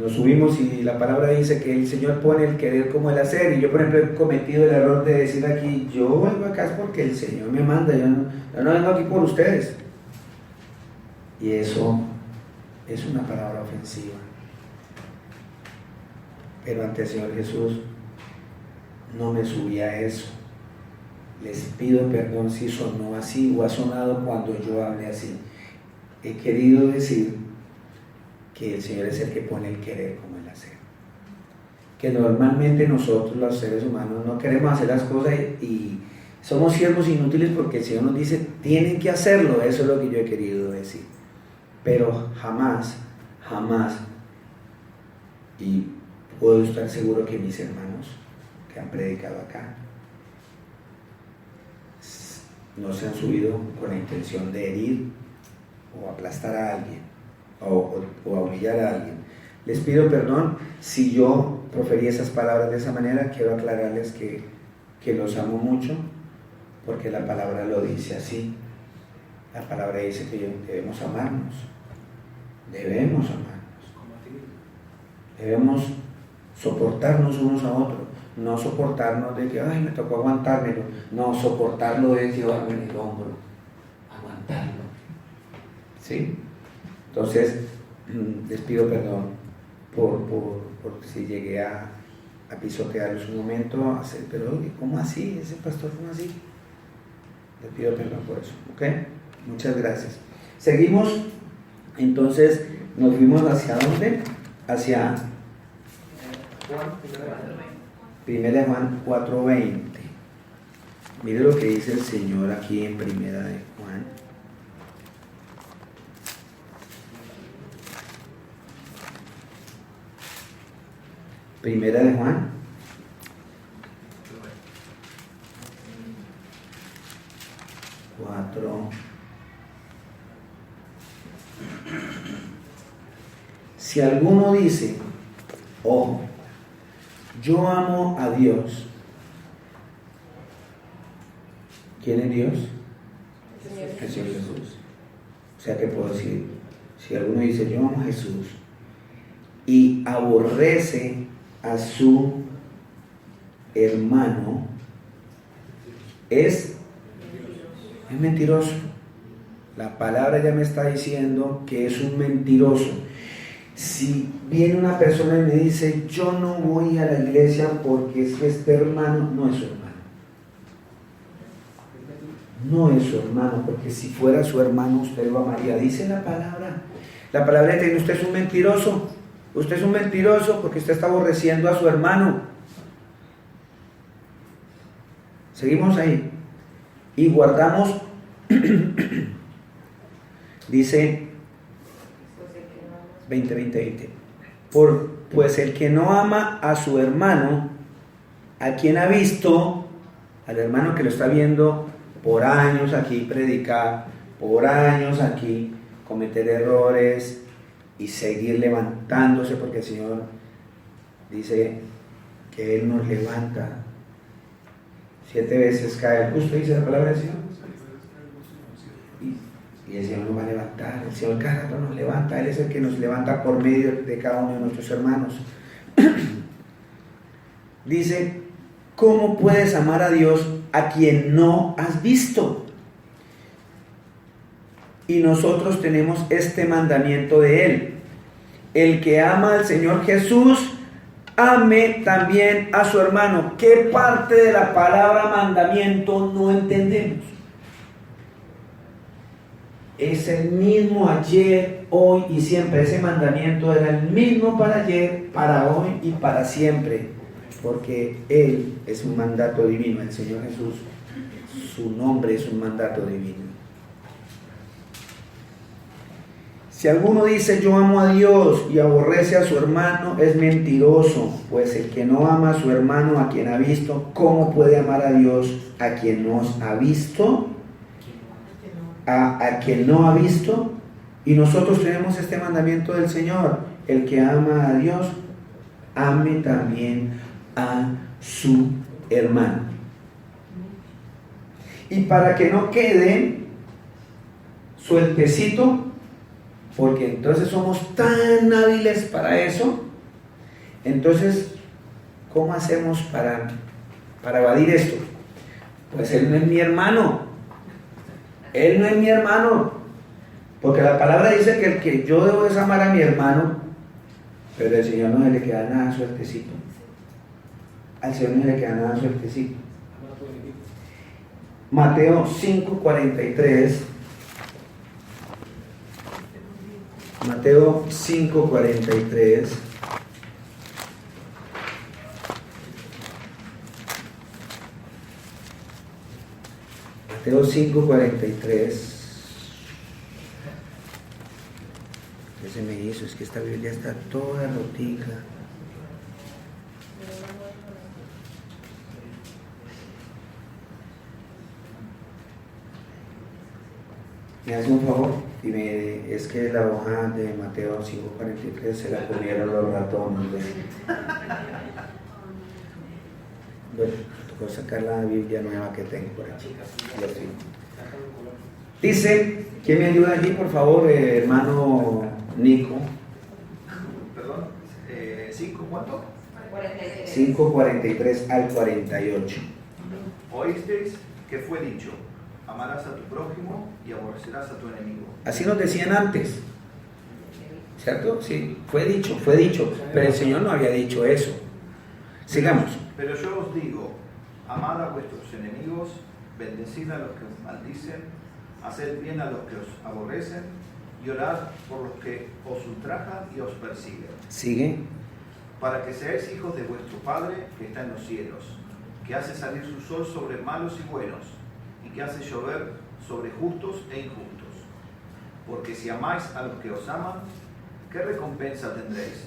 nos subimos y la palabra dice que el Señor pone el querer como el hacer, y yo por ejemplo he cometido el error de decir aquí: yo vengo acá es porque el Señor me manda, yo no vengo aquí por ustedes, y eso es una palabra ofensiva. Pero ante el Señor Jesús no me subí a eso. Les pido perdón si sonó así o ha sonado cuando yo hablé así. He querido decir que el Señor es el que pone el querer como el hacer. Que normalmente nosotros los seres humanos no queremos hacer las cosas y Somos siervos inútiles porque el Señor nos dice, tienen que hacerlo, eso es lo que yo he querido decir. Pero jamás, y puedo estar seguro que mis hermanos que han predicado acá no se han subido con la intención de herir o aplastar a alguien o a humillar a alguien. Les pido perdón si yo proferí esas palabras de esa manera. Quiero aclararles que los amo mucho, porque la palabra lo dice así. La palabra dice que debemos amarnos. Debemos soportarnos unos a otros. No soportarnos de que, ay, me tocó aguantármelo. No, soportarlo es llevarlo en el hombro. Aguantarlo. ¿Sí? Entonces, les pido perdón por si llegué a pisotearlos un momento, pero ¿cómo así? ¿Ese pastor cómo así? Les pido perdón por eso, ¿ok? Muchas gracias. Seguimos, entonces, nos fuimos ¿hacia dónde? Hacia Primera de Juan 4:20. Mire lo que dice el Señor aquí en Primera de Juan. Primera de Juan 4. Si alguno dice, ojo, yo amo a Dios. ¿Quién es Dios? El Señor Jesús. O sea que puedo decir, si alguno dice, yo amo a Jesús, y aborrece a su hermano, es mentiroso. La palabra ya me está diciendo que es un mentiroso. Si viene una persona y me dice, yo no voy a la iglesia porque es que este hermano, no es su hermano. No es su hermano, porque si fuera su hermano usted lo amaría. Dice la palabra. La palabra dice, usted es un mentiroso. Usted es un mentiroso porque usted está aborreciendo a su hermano. Seguimos ahí. Y guardamos, dice 20. Pues el que no ama a su hermano, a quien ha visto, al hermano que lo está viendo por años aquí predicar, por años aquí cometer errores y seguir levantándose, porque el Señor dice que Él nos levanta. 7 veces cae el justo, dice la palabra del Señor. Y el Señor nos va a levantar. El Señor cada rato nos levanta. Él es el que nos levanta por medio de cada uno de nuestros hermanos. Dice, ¿cómo puedes amar a Dios a quien no has visto? Y nosotros tenemos este mandamiento de Él. El que ama al Señor Jesús, ame también a su hermano. ¿Qué parte de la palabra mandamiento no entendemos? Es el mismo ayer, hoy y siempre. Ese mandamiento era el mismo para ayer, para hoy y para siempre. Porque Él es un mandato divino. El Señor Jesús, su nombre es un mandato divino. Si alguno dice yo amo a Dios y aborrece a su hermano, es mentiroso, pues el que no ama a su hermano a quien ha visto, ¿cómo puede amar a Dios a quien nos ha visto? A quien no ha visto. Y nosotros tenemos este mandamiento del Señor: el que ama a Dios, ame también a su hermano. Y para que no quede sueltecito, porque entonces somos tan hábiles para eso, entonces, ¿cómo hacemos para evadir esto? Pues él no es mi hermano. Él no es mi hermano. Porque la palabra dice que el que yo debo es amar a mi hermano, pero al Señor no se le queda nada sueltecito. Al Señor no se le queda nada sueltecito. Mateo 5:43. Mateo 5:43. Mateo 5:43. ¿Qué se me hizo? Es que esta Biblia está toda rotica. ¿Me hace un favor? Es que la hoja de Mateo 5:43 se la comieron los ratones. Bueno, tocó sacar la Biblia nueva que tengo por aquí. Dice, ¿quién me ayuda aquí, por favor, hermano Nico? Perdón, ¿5 cuánto? 5:43 al 48. Oísteis que fue dicho, amarás a tu prójimo y aborrecerás a tu enemigo. Así nos decían antes, ¿cierto? Sí, fue dicho, pero el Señor no había dicho eso. Sigamos. Pero yo os digo, amad a vuestros enemigos, bendecid a los que os maldicen, haced bien a los que os aborrecen y orad por los que os ultrajan y os persiguen. Sigue. Para que seáis hijos de vuestro Padre que está en los cielos, que hace salir su sol sobre malos y buenos, y que hace llover sobre justos e injustos. Porque si amáis a los que os aman, ¿qué recompensa tendréis?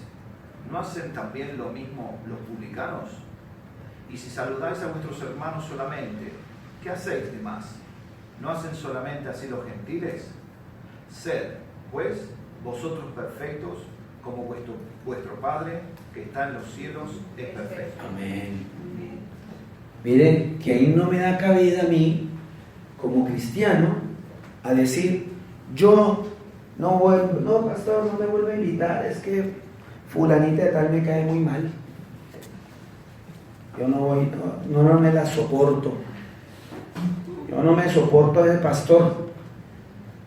¿No hacen también lo mismo los publicanos? Y si saludáis a vuestros hermanos solamente, ¿qué hacéis de más? ¿No hacen solamente así los gentiles? Sed, pues, vosotros perfectos, como vuestro Padre que está en los cielos es perfecto. Amén. Miren, que ahí no me da cabida a mí, como cristiano, a decir, yo no vuelvo, no, pastor, no me vuelvo a invitar, es que fulanita de tal me cae muy mal. Yo no voy, no me la soporto. Yo no me soporto a ese pastor.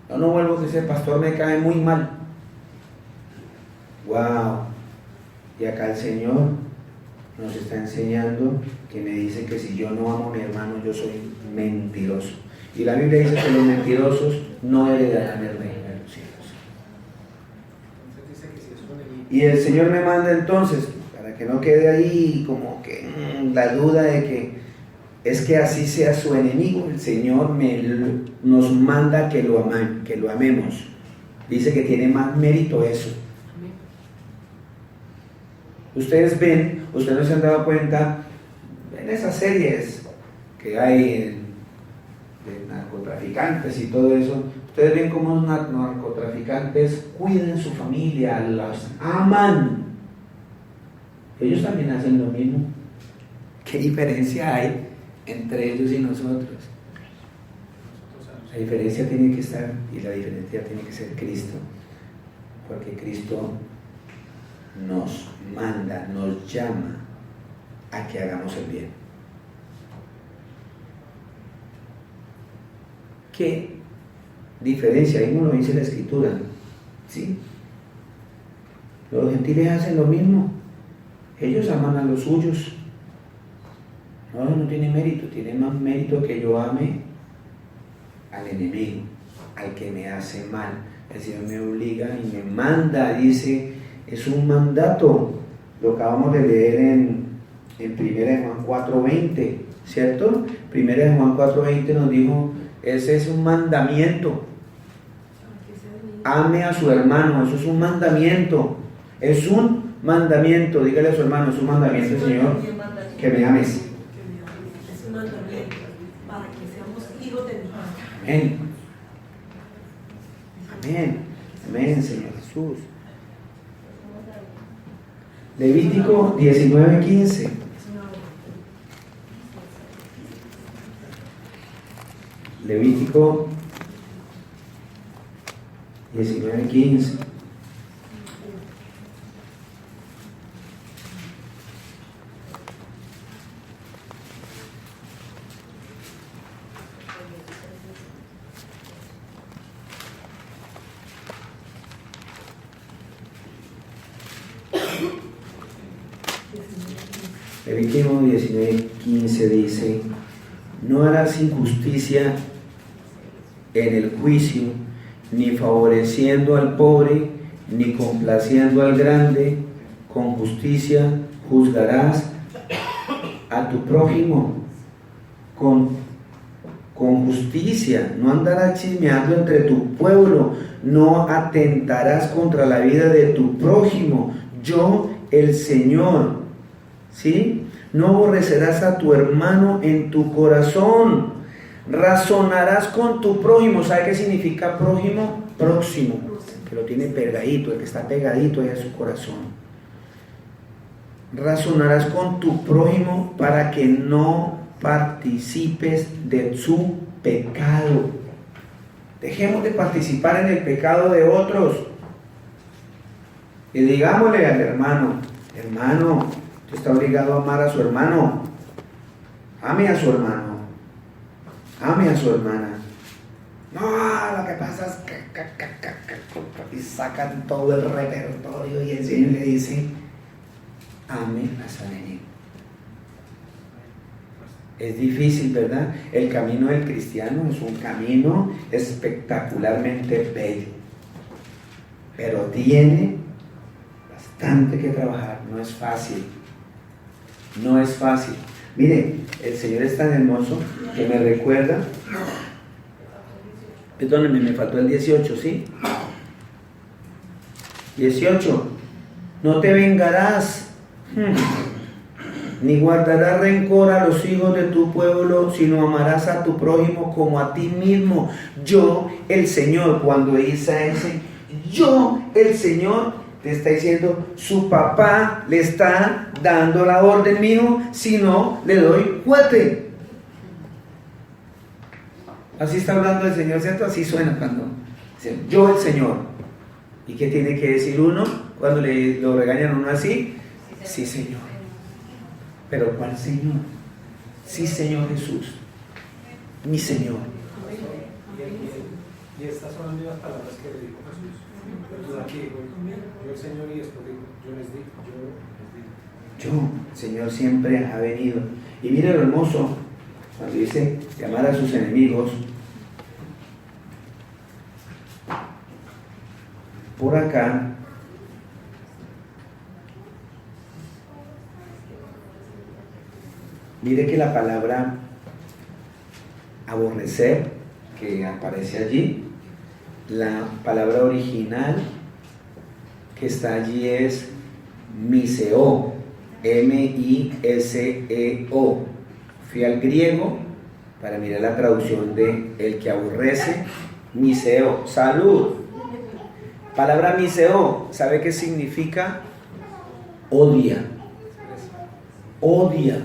Yo no vuelvo que ese pastor me cae muy mal. Wow. Y acá el Señor nos está enseñando que me dice que si yo no amo a mi hermano, yo soy mentiroso. Y la Biblia dice que los mentirosos no heredarán el reino de los cielos. Y el Señor me manda entonces, para que no quede ahí como que la duda de que es que así sea su enemigo, el Señor nos manda que lo amemos. Dice que tiene más mérito eso. Ustedes no se han dado cuenta en esas series que hay de narcotraficantes y todo eso. Ustedes ven cómo los narcotraficantes cuidan su familia, las aman. Ellos también hacen lo mismo. ¿Qué diferencia hay entre ellos y nosotros? La diferencia tiene que estar, y la diferencia tiene que ser Cristo, porque Cristo nos manda, nos llama a que hagamos el bien. ¿Qué diferencia? Ahí no lo dice la Escritura, ¿sí? Los gentiles hacen lo mismo. Ellos aman a los suyos. No tiene mérito, tiene más mérito que yo ame al enemigo, al que me hace mal. El Señor me obliga y me manda, dice, es un mandato. Lo acabamos de leer en 1 Juan 4:20, ¿cierto? 1 Juan 4:20 nos dijo, ese es un mandamiento. Ame a su hermano, eso es un mandamiento. Es un mandamiento, dígale a su hermano, es un mandamiento, Señor, que me ames. Es un mandamiento para que seamos hijos de Dios. Amén. Amén. Amén, Señor Jesús. Levítico 19:15. Levítico 19:15. Levítico 19:15 dice, no harás injusticia en el juicio, ni favoreciendo al pobre, ni complaciendo al grande, con justicia juzgarás a tu prójimo, con con justicia, no andarás chismeando entre tu pueblo, no atentarás contra la vida de tu prójimo, yo el Señor, ¿sí? No aborrecerás a tu hermano en tu corazón, razonarás con tu prójimo. ¿Sabe qué significa prójimo? Próximo, que lo tiene pegadito, el que está pegadito ahí a su corazón. Razonarás con tu prójimo para que no participes de su pecado. Dejemos de participar en el pecado de otros y digámosle al hermano: hermano, usted está obligado a amar a su hermano, ame a su hermano, ame a su hermana. No, lo que pasa es que y sacan todo el repertorio y el Señor le dice: ame a su enemigo. Es difícil, ¿verdad? El camino del cristiano es un camino espectacularmente bello, pero tiene bastante que trabajar. No es fácil, no es fácil. Mire, el Señor es tan hermoso que me recuerda, perdónenme, me faltó el 18, ¿sí? 18, no te vengarás, ni guardarás rencor a los hijos de tu pueblo, sino amarás a tu prójimo como a ti mismo. Yo, el Señor, cuando Isaías dice, yo, el Señor, te está diciendo, su papá le está dando la orden, mijo, si no, le doy fuerte. Así está hablando el Señor, ¿cierto? Así suena cuando dice, yo, el Señor. ¿Y qué tiene que decir uno cuando lo regañan a uno así? Sí, Señor. ¿Pero cuál Señor? Sí, Señor Jesús, mi Señor. Y estas son las mismas palabras que le dijo Jesús. Entonces aquí digo, yo el Señor, y después digo, yo les digo. El Señor siempre ha venido. Y mire lo hermoso, cuando dice llamar a sus enemigos. Por acá mire que la palabra aborrecer que aparece allí, la palabra original que está allí es miseo, M-I-S-E-O. Fui al griego para mirar la traducción de el que aborrece, miseo, salud. Palabra miseo, ¿sabe qué significa? Odia. Odia.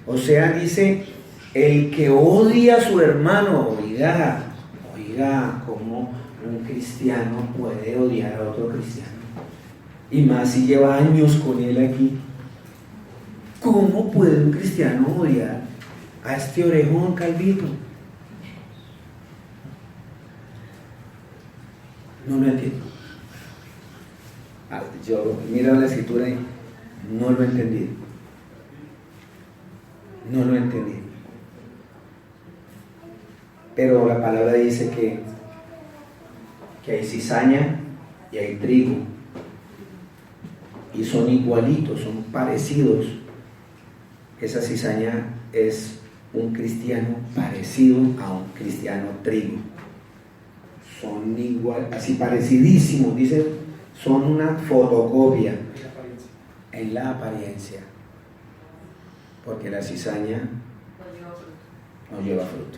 O sea, dice, el que odia a su hermano. Oiga, ¿cómo un cristiano puede odiar a otro cristiano? Y más si lleva años con él aquí. ¿Cómo puede un cristiano odiar a este orejón calvito? No lo entiendo. Yo miro la escritura y no lo he entendido. No lo entendí. Pero la palabra dice que hay cizaña y hay trigo. Y son igualitos, son parecidos. Esa cizaña es un cristiano parecido a un cristiano trigo. Son igual, así parecidísimos, dice, son una fotocopia en la apariencia. Porque la cizaña no lleva fruto.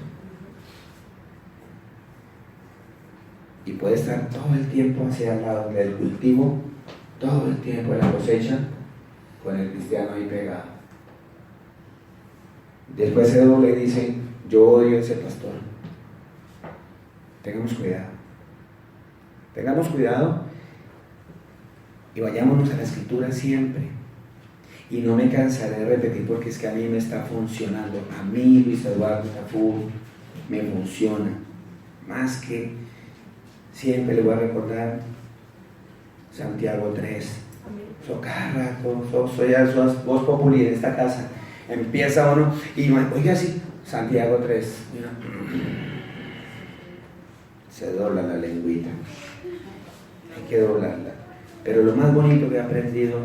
Y puede estar todo el tiempo hacia el lado del cultivo, todo el tiempo de la cosecha, con el cristiano ahí pegado. Después se doble y dice, yo odio a ese pastor. Tengamos cuidado. Tengamos cuidado y vayámonos a la escritura siempre. Y no me cansaré de repetir porque es que a mí me está funcionando. A mí, Luis Eduardo Tafur, me funciona. Más que siempre le voy a recordar Santiago 3. Cada rato, soy voz popular en esta casa. Empieza uno y oiga así, Santiago 3. Mira. Se dobla la lengüita. Hay que doblarla. Pero lo más bonito que he aprendido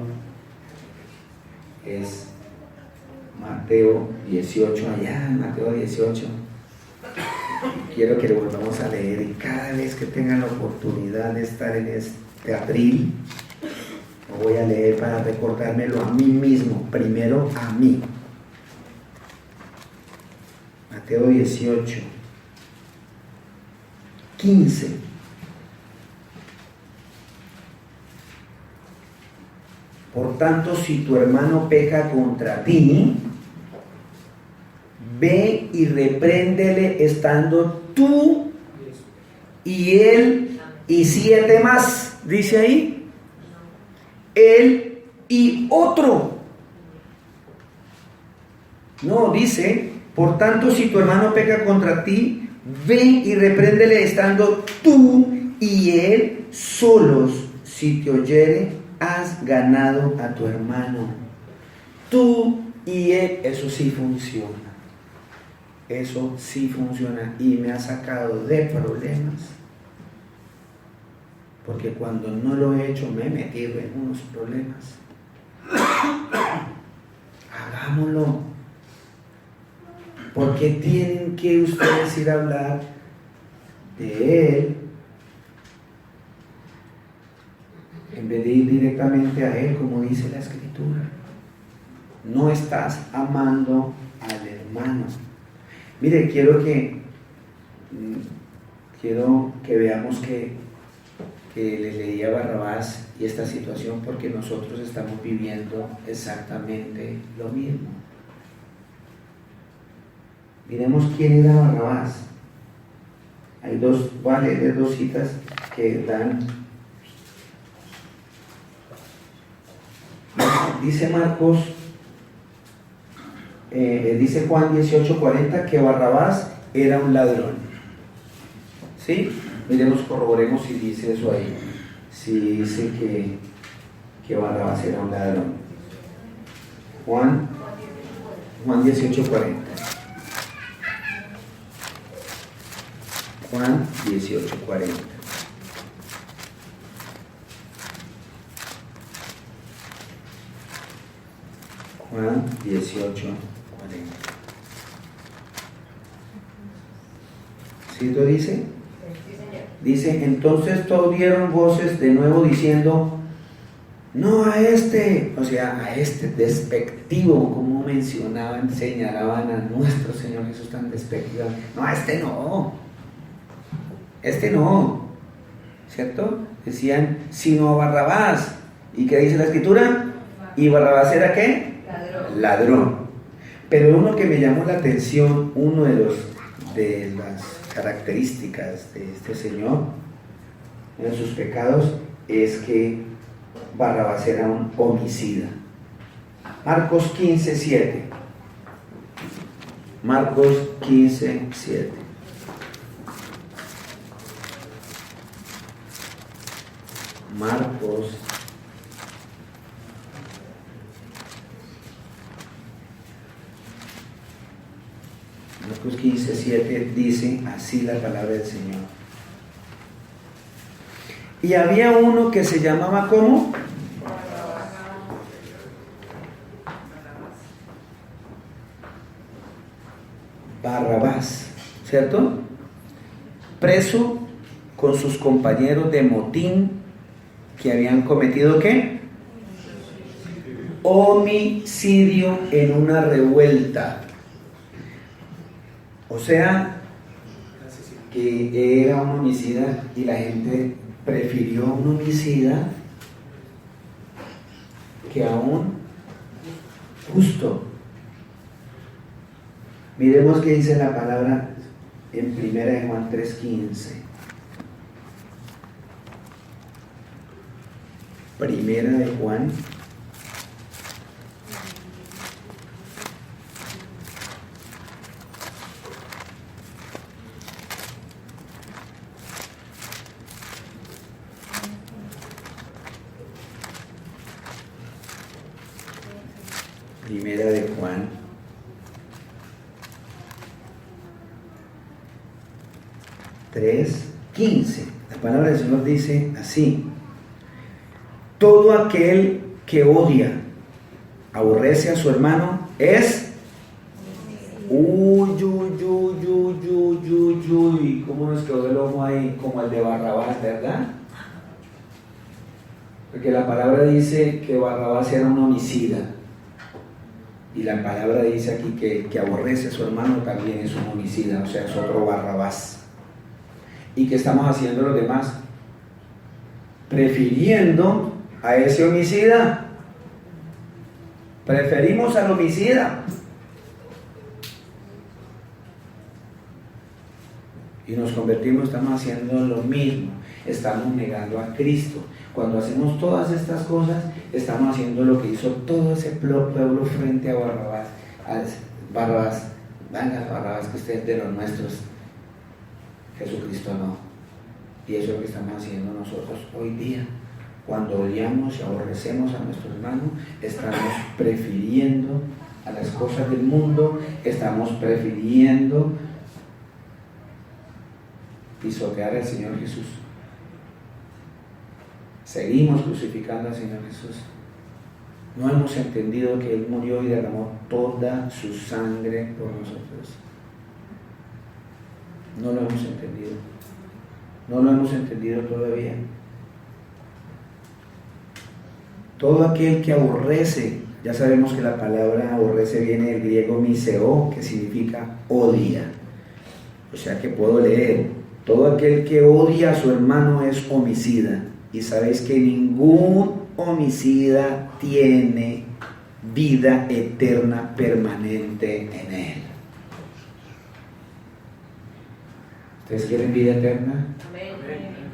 es Mateo 18, allá en Mateo 18, quiero que lo volvamos a leer y cada vez que tengan la oportunidad de estar en este abril, lo voy a leer para recordármelo a mí mismo, primero a mí. Mateo 18, 15. Por tanto, si tu hermano peca contra ti, ve y repréndele estando tú y él y 7 más, dice ahí, él y otro. No, dice, por tanto, si tu hermano peca contra ti, ve y repréndele estando tú y él solos. Si te oyere, has ganado a tu hermano. Tú y él, eso sí funciona. Eso sí funciona y me ha sacado de problemas. Porque cuando no lo he hecho me he metido en unos problemas. Hagámoslo. Porque tienen que ustedes ir a hablar de él en vez de ir directamente a él, como dice la Escritura. No estás amando al hermano. Mire, quiero que veamos que le leí a Barrabás y esta situación porque nosotros estamos viviendo exactamente lo mismo. Miremos quién era Barrabás. Hay voy a leer 2 citas que dan. Dice Marcos, dice Juan 18:40 que Barrabás era un ladrón. ¿Sí? Miremos, corroboremos si dice eso ahí. Si dice que Barrabás era un ladrón. Juan 18:40. Juan 18:40. Juan 18:40. ¿Sí lo dice? Dice, entonces todos dieron voces de nuevo diciendo, no a este, o sea, a este despectivo, como mencionaban, señalaban a nuestro Señor Jesús tan despectivo. No, a este no, ¿cierto? Decían, sino a Barrabás. ¿Y qué dice la Escritura? ¿Y Barrabás era qué? Ladrón. Pero uno que me llamó la atención, uno de las características de este señor, de sus pecados, es que Barrabás era un homicida. Marcos 15:7. Marcos 15:7. Marcos 15:7 dice así la palabra del Señor. Y había uno que se llamaba ¿cómo? Barrabás, ¿cierto? Preso con sus compañeros de motín que habían cometido ¿qué? Homicidio en una revuelta. O sea, que era un homicida y la gente prefirió un homicida que a un justo. Miremos qué dice la palabra en 1 Juan 3:15. Primera de Juan 3:15. La palabra del Señor dice así: todo aquel que odia, aborrece a su hermano, es uy, cómo nos quedó el ojo ahí, como el de Barrabás, ¿verdad? Porque la palabra dice que Barrabás era un homicida. Y la palabra dice aquí que el que aborrece a su hermano también es un homicida, o sea, es otro Barrabás. ¿Y qué estamos haciendo los demás? Prefiriendo a ese homicida. Preferimos al homicida. Y nos convertimos, estamos haciendo lo mismo. Estamos negando a Cristo. Cuando hacemos todas estas cosas, estamos haciendo lo que hizo todo ese pueblo frente a Barrabás. Barrabás, venga Barrabás, que usted es de los nuestros. Jesucristo no. Y eso es lo que estamos haciendo nosotros hoy día. Cuando odiamos y aborrecemos a nuestro hermano, estamos prefiriendo a las cosas del mundo, estamos prefiriendo pisotear al Señor Jesús. Seguimos crucificando al Señor Jesús. No hemos entendido que Él murió y derramó toda su sangre por nosotros. No lo hemos entendido. No lo hemos entendido todavía. Todo aquel que aborrece, ya sabemos que la palabra aborrece viene del griego miseo, que significa odia. O sea que puedo leer, todo aquel que odia a su hermano es homicida. Y sabéis que ningún homicida tiene vida eterna permanente en él. ¿Ustedes quieren vida eterna?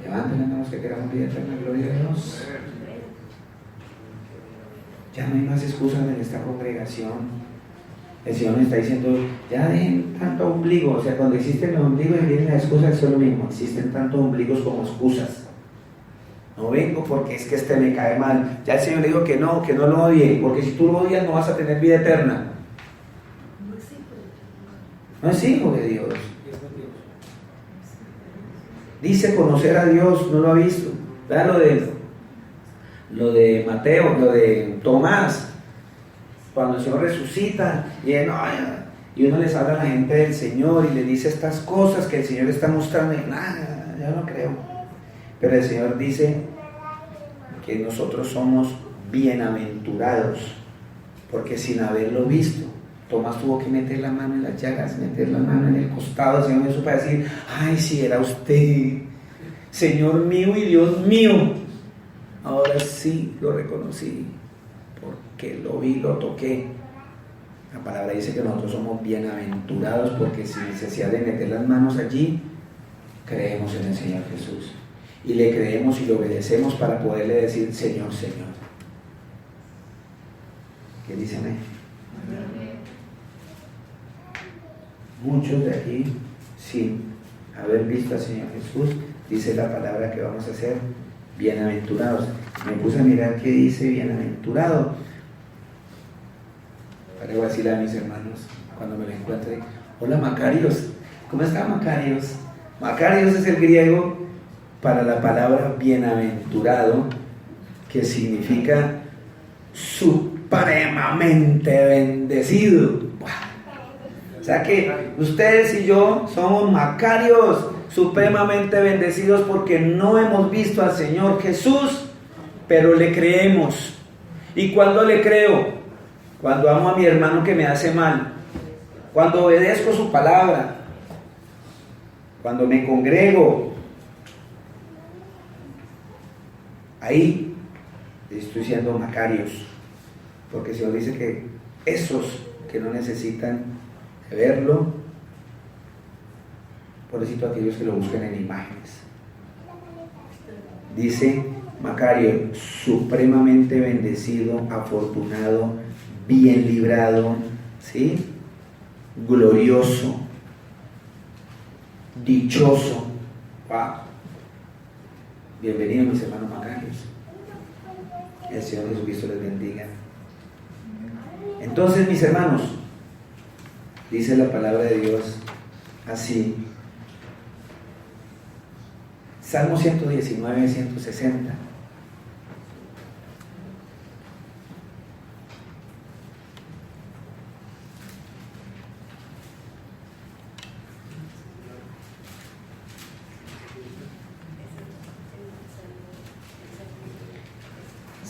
Levanten las manos que queramos vida eterna, gloria a Dios. Ya no hay más excusas en esta congregación. El Señor nos está diciendo, ya dejen tanto ombligo. O sea, cuando existen los ombligos y vienen las excusas, eso es lo mismo. Existen tantos ombligos como excusas. No vengo porque es que este me cae mal. Ya el Señor le dijo que no lo odie, porque si tú lo odias no vas a tener vida eterna. No es hijo de Dios. Dice conocer a Dios, no lo ha visto. Vean lo de Mateo, lo de Tomás, cuando el Señor resucita y uno les habla a la gente del Señor y le dice estas cosas que el Señor está mostrando y nada, yo no creo. Pero el Señor dice que nosotros somos bienaventurados, porque sin haberlo visto, Tomás tuvo que meter la mano en las llagas, meter la mano en el costado del Señor Jesús para decir, ay, si era usted, Señor mío y Dios mío. Ahora sí lo reconocí, porque lo vi, lo toqué. La palabra dice que nosotros somos bienaventurados porque sin necesidad de meter las manos allí, creemos en el Señor Jesús. Y le creemos y le obedecemos para poderle decir, Señor, Señor. ¿Qué dicen ahí? Muchos de aquí, sin haber visto al Señor Jesús, dice la palabra que vamos a ser bienaventurados. Me puse a mirar qué dice bienaventurado. Para voy a decirle a mis hermanos cuando me lo encuentre, hola Macarios, ¿cómo está Macarios? Macarios es el griego para la palabra bienaventurado, que significa supremamente bendecido. O sea que ustedes y yo somos Macarios, supremamente bendecidos porque no hemos visto al Señor Jesús, pero le creemos. ¿Y cuándo le creo? Cuando amo a mi hermano que me hace mal, cuando obedezco su palabra, cuando me congrego. Ahí estoy siendo Macarios, porque el Señor dice que esos que no necesitan de verlo, pobrecito aquellos que lo buscan en imágenes. Dice Macario, supremamente bendecido, afortunado, bien librado, ¿sí? Glorioso, dichoso. Wow. Bienvenidos mis hermanos Macarios. El Señor Jesucristo les bendiga. Entonces, mis hermanos, dice la palabra de Dios así. Salmo 119, 160.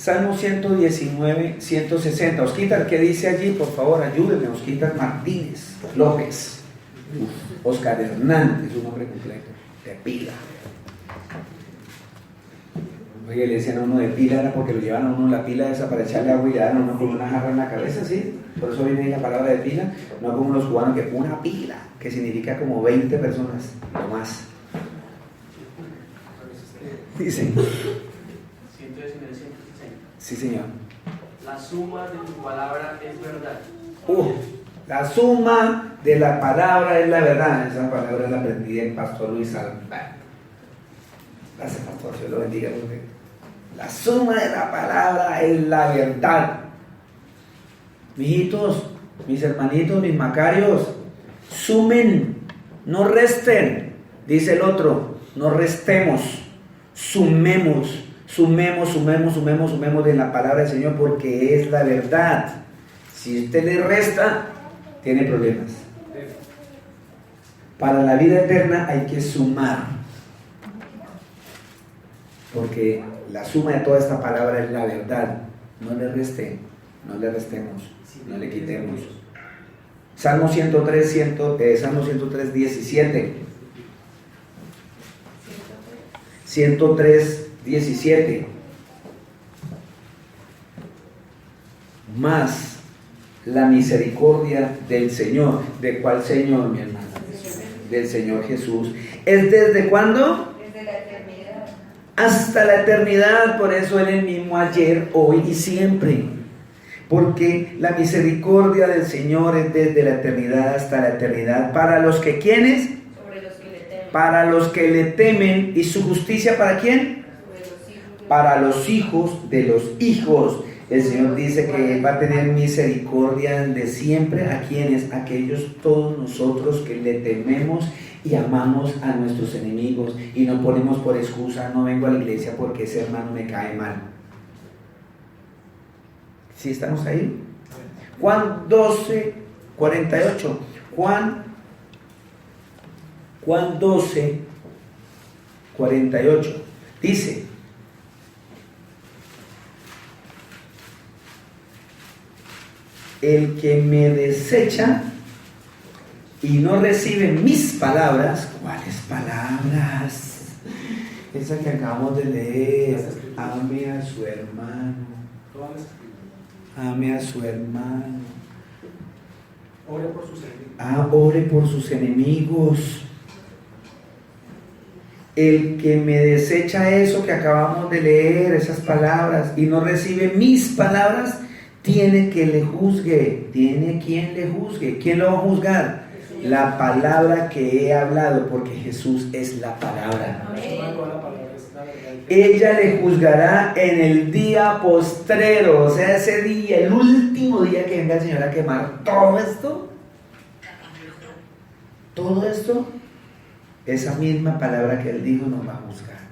Salmo 119, 160. Osquitar, ¿qué dice allí? Por favor, ayúdenme. Osquitar Martínez López. Oscar Hernández, es un nombre completo. De pila. Oye, le decían a uno de pila, era porque lo llevan a uno la pila esa para echarle agua y le dan a uno con una jarra en la cabeza, ¿sí? Por eso viene ahí la palabra de pila, no como los cubanos que una pila, que significa como 20 personas, o más. Dice. 119, 160. Sí, señor. La suma de tu palabra es verdad. La suma de la palabra es la verdad. Esa palabra la aprendí del pastor Luis Alba. Gracias, pastor, Dios lo bendiga. La suma de la palabra es la verdad. Mijitos, mis hermanitos, mis macarios, sumen, no resten. Dice el otro, no restemos, sumemos de la palabra del Señor, porque es la verdad. Si usted le resta, tiene problemas. Para la vida eterna hay que sumar, porque la suma de toda esta palabra es la verdad. No le resten, no le restemos, no le quitemos. Salmo 103, 17. 103, 17. Más la misericordia del Señor. ¿De cuál Señor, mi hermana? Del Señor Jesús. ¿Es desde cuándo? Desde la eternidad. Hasta la eternidad. Por eso Él es el mismo ayer, hoy y siempre. Porque la misericordia del Señor es desde la eternidad hasta la eternidad. ¿Para los que quiénes? Sobre los que le temen. Para los que le temen. ¿Y su justicia para quién? Sobre los hijos. Para los hijos de los hijos. El Señor dice que va a tener misericordia de siempre. ¿A quienes? Aquellos, todos nosotros que le tememos y amamos a nuestros enemigos y no ponemos por excusa, no vengo a la iglesia porque ese hermano me cae mal. ¿Sí estamos ahí? Juan 12, 48. Juan 12, 48. Dice: el que me desecha y no recibe mis palabras. ¿Cuáles palabras? Esa que acabamos de leer. Ame a su hermano. Ame a su hermano. Ore por sus enemigos. Ore por sus enemigos. El que me desecha eso que acabamos de leer, esas palabras, y no recibe mis palabras, tiene que le juzgue. Tiene quien le juzgue. ¿Quién lo va a juzgar? La palabra que he hablado, porque Jesús es la palabra. Ella le juzgará en el día postrero, o sea, ese día, el último día que venga el Señor a quemar todo esto, esa misma palabra que Él dijo nos va a juzgar.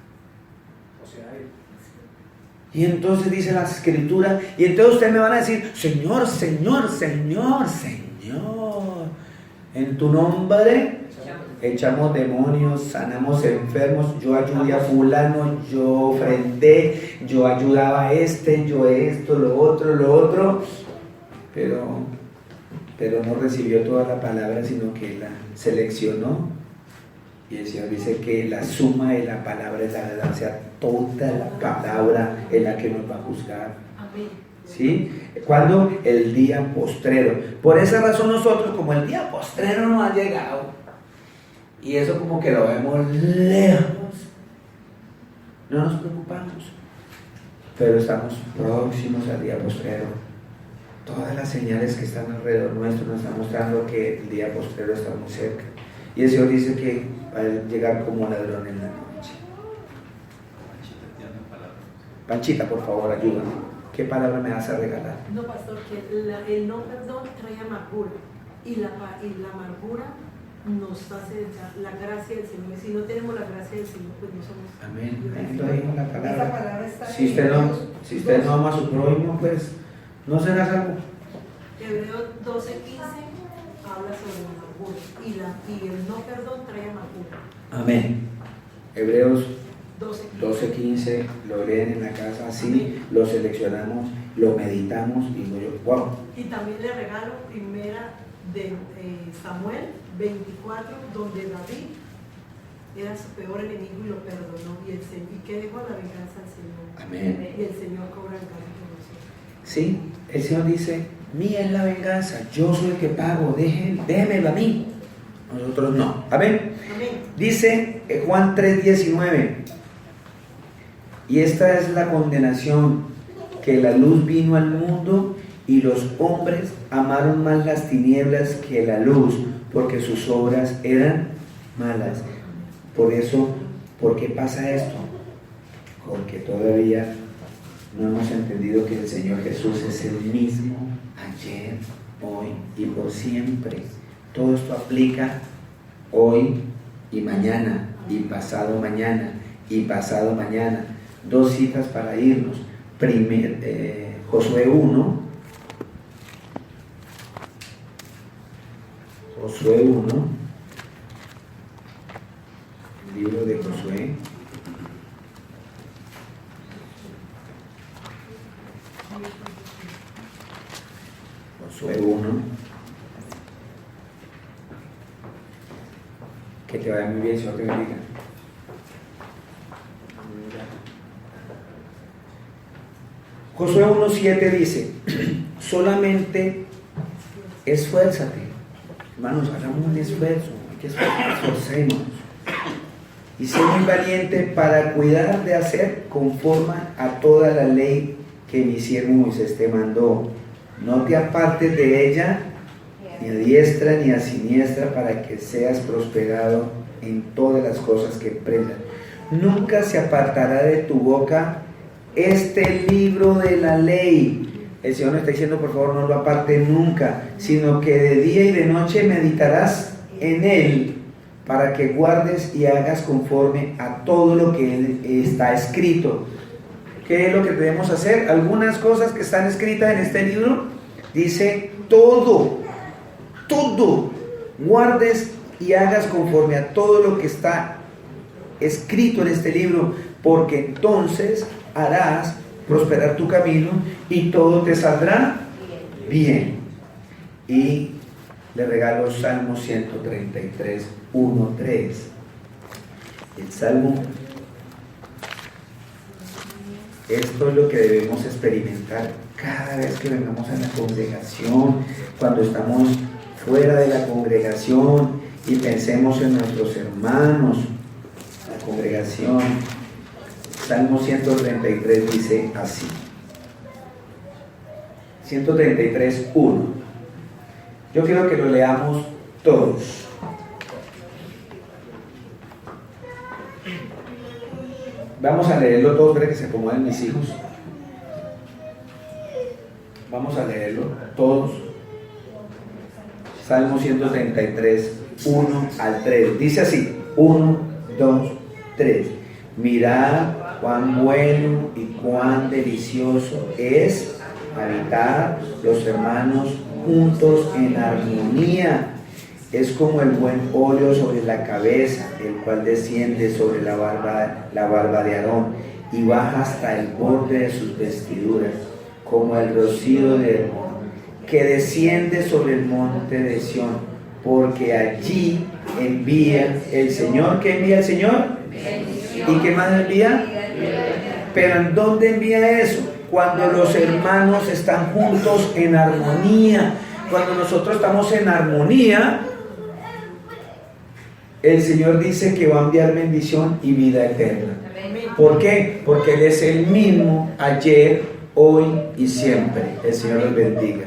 Y entonces dice la Escritura, y entonces ustedes me van a decir: Señor, Señor, Señor, Señor, en tu nombre echamos demonios, sanamos enfermos, yo ayudé a fulano, yo ofrendé, yo ayudaba a yo esto, lo otro, pero no recibió toda la palabra, sino que la seleccionó. Y el Señor dice que la suma de la palabra es la verdad, o sea, toda la palabra es la que nos va a juzgar. Amén. ¿Sí? ¿Cuándo? El día postrero. Por esa razón nosotros, como el día postrero no ha llegado, y eso como que lo vemos lejos, no nos preocupamos, pero estamos próximos al día postrero. Todas las señales que están alrededor nuestro nos están mostrando que el día postrero está muy cerca. Y el Señor dice que va a llegar como ladrón en la noche. Panchita, por favor, ayúdame. ¿Qué palabra me vas a regalar? No, pastor, que el no perdón trae amargura. Y la amargura nos hace la gracia del Señor. Si no tenemos la gracia del Señor, pues no somos. Amén. Ahí lo dijimos la Esa palabra. palabra está Si usted no ama a su prójimo, pues no será salvo. Hebreos 12:15 habla sobre la amargura. Y el no perdón trae amargura. Amén. Hebreos 12:15, lo leen en la casa, así lo seleccionamos, lo meditamos y digo yo, wow. Y también le regalo primera de Samuel 24, donde David era su peor enemigo y lo perdonó. ¿Y qué dejó? La venganza al Señor. Amén. Y el Señor cobra venganza por nosotros. Sí, el Señor dice, mía es la venganza, yo soy el que pago, déjemelo a mí. Nosotros no. Amén. Amén. Dice Juan 3:19, y esta es la condenación, que la luz vino al mundo y los hombres amaron más las tinieblas que la luz, porque sus obras eran malas. Por eso, ¿por qué pasa esto? Porque todavía no hemos entendido que el Señor Jesús es el mismo ayer, hoy y por siempre. Todo esto aplica hoy y mañana, y pasado mañana, y pasado mañana. 2 citas para irnos. Josué 1. Josué 1. El libro de Josué. Josué 1. Que te vaya muy bien, Señor te bendiga. Josué 1:7 dice, solamente esfuérzate. Hermanos, hagamos un esfuerzo, hay que esforcémonos. Y sé muy valiente para cuidar de hacer conforme a toda la ley que mi siervo Moisés te mandó. No te apartes de ella, ni a diestra ni a siniestra, para que seas prosperado en todas las cosas que emprendas. Nunca se apartará de tu boca este libro de la ley. El Señor nos está diciendo, por favor, no lo aparte nunca, sino que de día y de noche meditarás en él, para que guardes y hagas conforme a todo lo que está escrito. ¿Qué es lo que debemos hacer? Algunas cosas que están escritas en este libro, dice todo, guardes y hagas conforme a todo lo que está escrito en este libro, porque entonces harás prosperar tu camino y todo te saldrá bien. Y le regalo Salmo 133, 1-3. El Salmo, esto es lo que debemos experimentar cada vez que vengamos a la congregación, cuando estamos fuera de la congregación y pensemos en nuestros hermanos, la congregación. Salmo 133 dice así, 133:1. Yo quiero que lo leamos todos. Vamos a leerlo todos, para que se acomoden mis hijos. Vamos a leerlo todos. Salmo 133, 1-3. Dice así, 1, 2, 3. Mirad cuán bueno y cuán delicioso es habitar los hermanos juntos en armonía. Es como el buen óleo sobre la cabeza, el cual desciende sobre la barba de Aarón y baja hasta el borde de sus vestiduras, como el rocío de Hermón, que desciende sobre el monte de Sión, porque allí envía el Señor. ¿Qué envía el Señor? ¿Y qué más envía? Pero ¿en dónde envía eso? Cuando los hermanos están juntos en armonía. Cuando nosotros estamos en armonía, el Señor dice que va a enviar bendición y vida eterna. ¿Por qué? Porque Él es el mismo ayer, hoy y siempre. El Señor los bendiga.